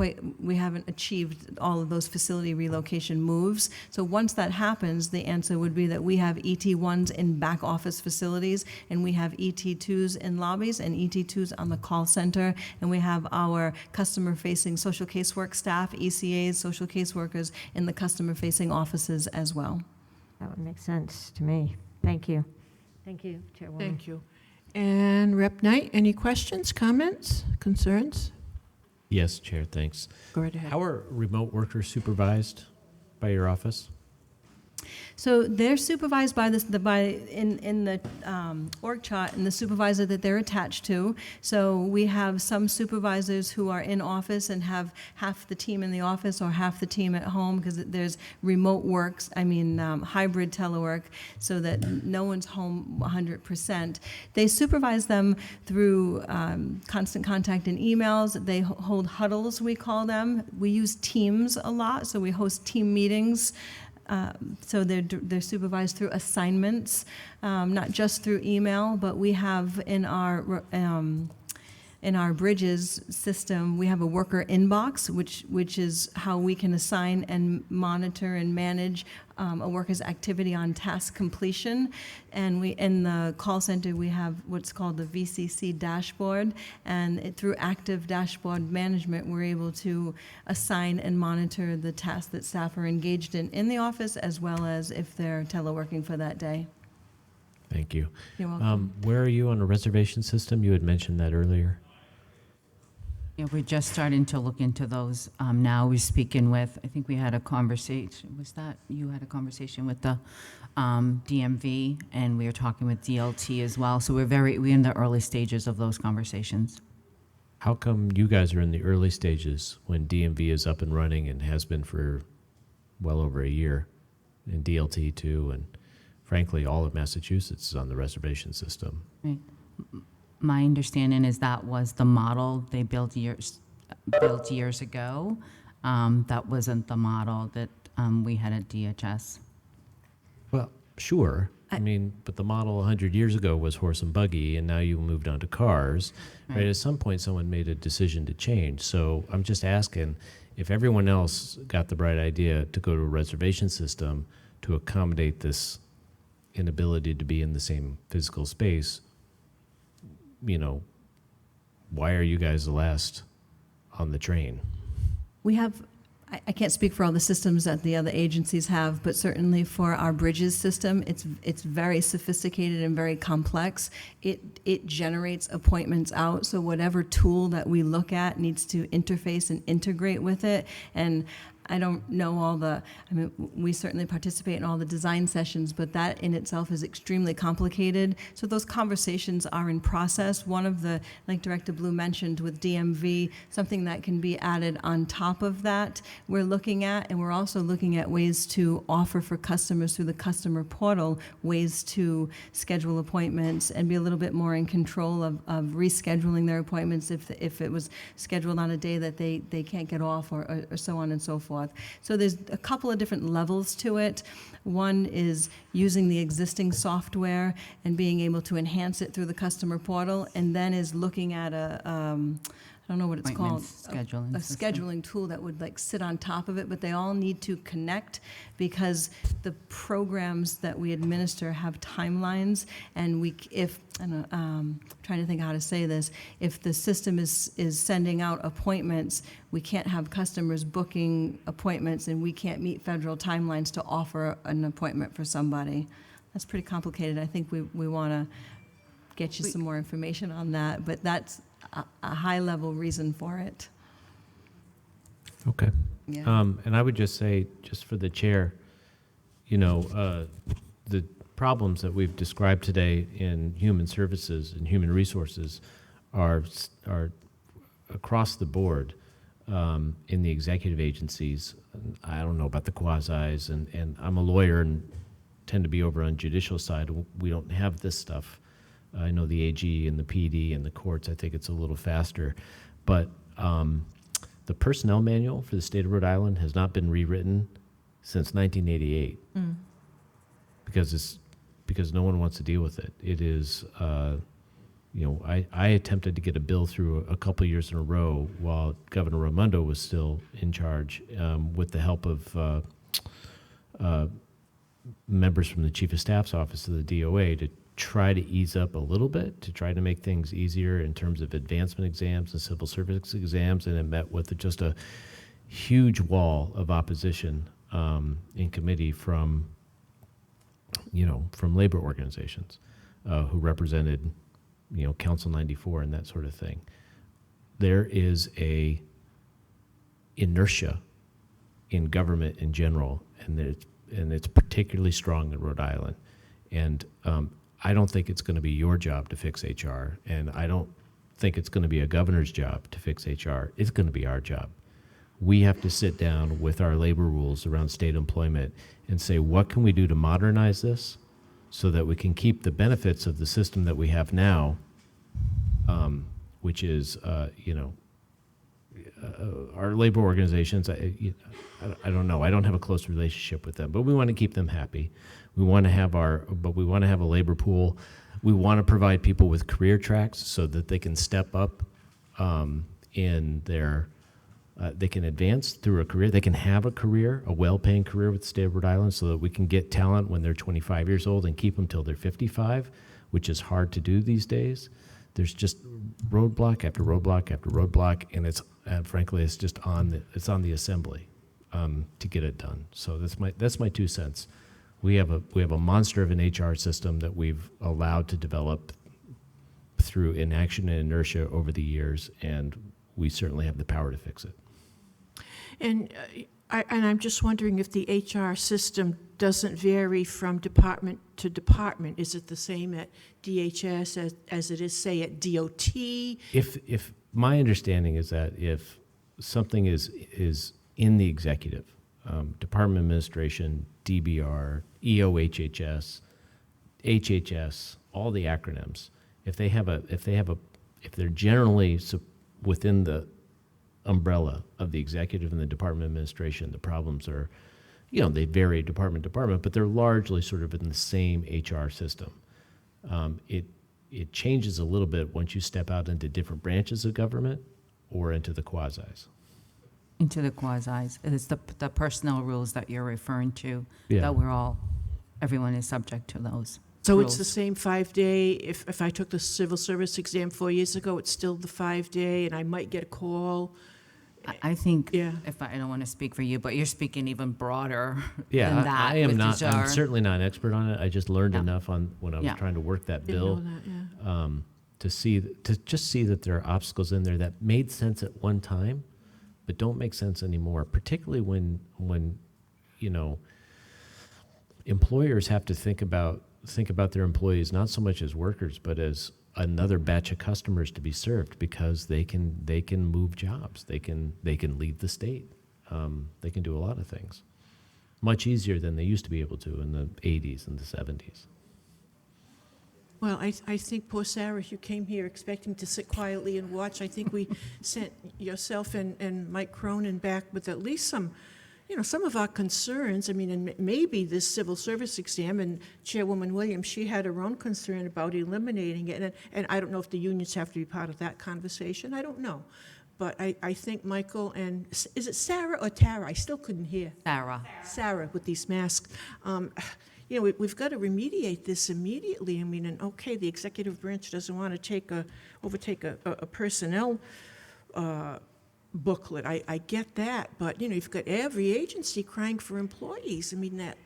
achieved all of those facility relocation moves. So once that happens, the answer would be that we have ET1s in back office facilities, and we have ET2s in lobbies and ET2s on the call center, and we have our customer-facing social casework staff, ECAs, social caseworkers in the customer-facing offices as well. That would make sense to me. Thank you. Thank you, Chairwoman. Thank you. And Rep. Knight, any questions, comments, concerns? Yes, Chair, thanks. Go right ahead. How are remote workers supervised by your office? So they're supervised by in the org chart and the supervisor that they're attached to. So we have some supervisors who are in office and have half the team in the office or half the team at home because there's remote works, hybrid telework, so that no one's home 100%. They supervise them through constant contact and emails. They hold huddles, we call them. We use Teams a lot, so we host team meetings. So they're supervised through assignments, not just through email, but we have in our Bridges system, we have a worker inbox, which is how we can assign and monitor and manage a worker's activity on task completion. And in the call center, we have what's called the VCC dashboard. And through active dashboard management, we're able to assign and monitor the tasks that staff are engaged in the office, as well as if they're teleworking for that day. Thank you. You're welcome. Where are you on a reservation system? You had mentioned that earlier. Yeah, we're just starting to look into those now. We're speaking with, I think we had a conversation, was that, you had a conversation with the DMV, and we were talking with DLT as well. So we're in the early stages of those conversations. How come you guys are in the early stages when DMV is up and running and has been for well over a year, and DLT too, and frankly, all of Massachusetts is on the reservation system? Right. My understanding is that was the model they built years ago. That wasn't the model that we had at DHS. Well, sure. I mean, but the model 100 years ago was horse and buggy, and now you moved on to cars, right? At some point, someone made a decision to change. So I'm just asking, if everyone else got the bright idea to go to a reservation system to accommodate this inability to be in the same physical space, you know, why are you guys the last on the train? We have, I can't speak for all the systems that the other agencies have, but certainly for our bridges system, it's very sophisticated and very complex. It generates appointments out, so whatever tool that we look at needs to interface and integrate with it. And I don't know all the, I mean, we certainly participate in all the design sessions, but that in itself is extremely complicated. So those conversations are in process. One of the, like Director Blue mentioned with DMV, something that can be added on top of that, we're looking at, and we're also looking at ways to offer for customers through the customer portal, ways to schedule appointments and be a little bit more in control of rescheduling their appointments if it was scheduled on a day that they can't get off or so on and so forth. So there's a couple of different levels to it. One is using the existing software and being able to enhance it through the customer portal, and then is looking at I don't know what it's called. Scheduling A system. scheduling tool that would like sit on top of it, but they all need to connect because the programs that we administer have timelines, and trying to think how to say this, if the system is sending out appointments, we can't have customers booking appointments, and we can't meet federal timelines to offer an appointment for somebody. That's pretty complicated. I think we want to get you some more information on that, but that's a high-level reason for it. Okay. Yeah. And I would just say, just for the chair, you know, the problems that we've described today in human services and human resources are across the board in the executive agencies. I don't know about the quasis, and I'm a lawyer and tend to be over on judicial side. We don't have this stuff. I know the AG and the PD and the courts, I think it's a little faster. But the personnel manual for the state of Rhode Island has not been rewritten since 1988 because no one wants to deal with it. It is, you know, I attempted to get a bill through a couple of years in a row while Governor Raimondo was still in charge with the help of members from the Chief of Staff's office of the DOA to try to ease up a little bit, to try to make things easier in terms of advancement exams and civil service exams, and it met with just a huge wall of opposition in committee from labor organizations who represented, you know, Council 94 and that sort of thing. There is a inertia in government in general, and it's particularly strong in Rhode Island. And I don't think it's going to be your job to fix HR, and I don't think it's going to be a governor's job to fix HR. It's going to be our job. We have to sit down with our labor rules around state employment and say, what can we do to modernize this so that we can keep the benefits of the system that we have now, which is, our labor organizations, I don't know. I don't have a close relationship with them, but we want to keep them happy. We want to have a labor pool. We want to provide people with career tracks so that they can step up in their, they can advance through a career. They can have a career, a well-paying career with the state of Rhode Island, so that we can get talent when they're 25 years old and keep them till they're 55, which is hard to do these days. There's just roadblock after roadblock after roadblock, and frankly, it's just on the assembly to get it done. So that's my 2 cents. We have a monster of an HR system that we've allowed to develop through inaction and inertia over the years, and we certainly have the power to fix it. And I'm just wondering if the HR system doesn't vary from department to department. Is it the same at DHS as it is, say, at DOT? If my understanding is that if something is in the executive, Department of Administration, DBR, EOHHS, HHS, all the acronyms, if they're generally within the umbrella of the executive and the Department of Administration, the problems are, they vary department to department, but they're largely sort of in the same HR system. It changes a little bit once you step out into different branches of government or into the quasis. Into the quasis. It's the personnel rules that you're referring to, Yeah. that everyone is subject to those. So it's the rules. same 5-day, if I took the civil service exam 4 years ago, it's still the 5-day, and I might get a call? I think, Yeah. if I don't want to speak for you, but you're speaking even broader Yeah, than that. I am with not. I'm HR. certainly not an expert on it. I just learned Yeah. enough when I was Yeah. trying to work that Didn't bill know that, yeah. to just see that there are obstacles in there that made sense at one time, but don't make sense anymore. Particularly when employers have to think about their employees not so much as workers, but as another batch of customers to be served, because they can move jobs, they can leave the state, they can do a lot of things much easier than they used to be able to in the 80s and the 70s. Well, I think, poor Sarah, you came here expecting to sit quietly and watch. I think we sent yourself and Mike Cronin back with at least some of our concerns. I mean, and maybe this civil service exam, and Chairwoman Williams, she had her own concern about eliminating it. And I don't know if the unions have to be part of that conversation. I don't know. But I think Michael and, is it Sarah or Tara? I still couldn't hear. Sarah with these masks. We've got to remediate this immediately. I mean, and okay, the executive branch doesn't want to overtake a personnel booklet. I get that, but you've got every agency crying for employees. I mean, that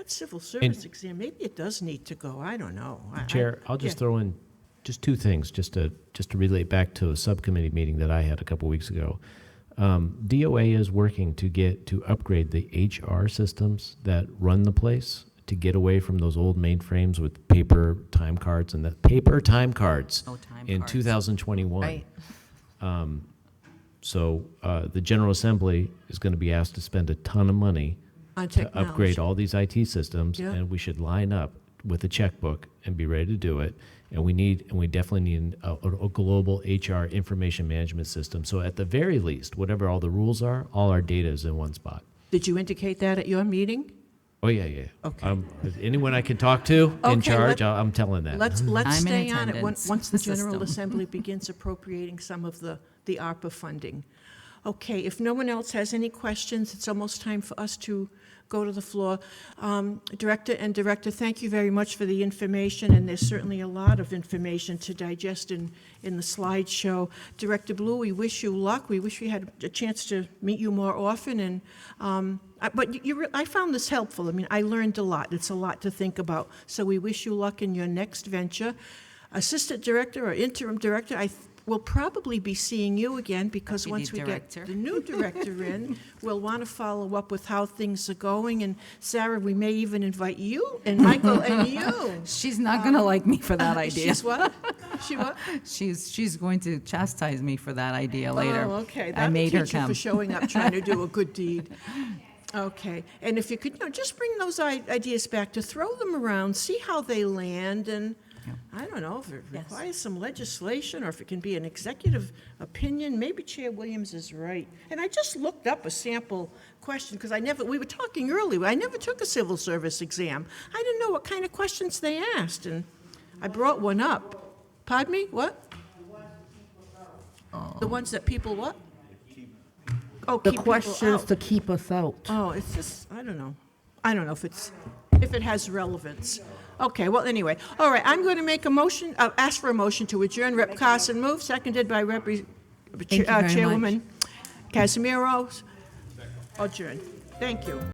civil service exam, maybe it does need to go. I don't know. Chair, I'll just throw in just two things, just to relate back to a subcommittee meeting that I had a couple weeks ago. DOA is working to upgrade the HR systems that run the place, to get away from those old mainframes with paper time cards and the paper time cards in 2021. Right. So the General Assembly is going to be asked to spend a ton of money On to technology. upgrade all these IT systems, Yeah. and we should line up with a checkbook and be ready to do it. And we definitely need a global HR information management system. So at the very least, whatever all the rules are, all our data is in one spot. Did you indicate that at your meeting? Oh, yeah. Okay. Anyone I can talk to in Okay, charge, I'm telling that. Let's I'm in stay on it attendance. once the The General system. Assembly begins appropriating some of the ARPA funding. Okay, if no one else has any questions, it's almost time for us to go to the floor. Director, thank you very much for the information, and there's certainly a lot of information to digest in the slideshow. Director Blue, we wish you luck. We wish we had a chance to meet you more often, and but I found this helpful. I mean, I learned a lot. It's a lot to think about. So we wish you luck in your next venture. Assistant Director or Interim Director, we'll probably be seeing you again, because Deputy once we Director. get the new director in, we'll want to follow up with how things are going. And Sarah, we may even invite you and Michael and you. She's not going to like me for that idea. She's what? She what? She's going to chastise me for that idea later. Oh, okay. I That'll made her teach you for come. showing up, trying to do a good deed. Okay. And if you could, just bring those ideas back, to throw them around, see how they land, and I don't know if it requires some legislation or if it can be an executive opinion. Maybe Chair Williams is right. And I just looked up a sample question, because we were talking earlier, I never took a civil service exam. I didn't know what kind of questions they asked, and I brought one up. Pardon me? What? The ones that people what? Oh, The keep people questions out. to keep us out. Oh, it's just, I don't know. I don't know if it has relevance. Okay, well, anyway. All right, I'm going to make a motion, ask for a motion to adjourn. Rep. Carson moved, seconded by you very much. Chairwoman Casimiro. Adjourn. Thank you.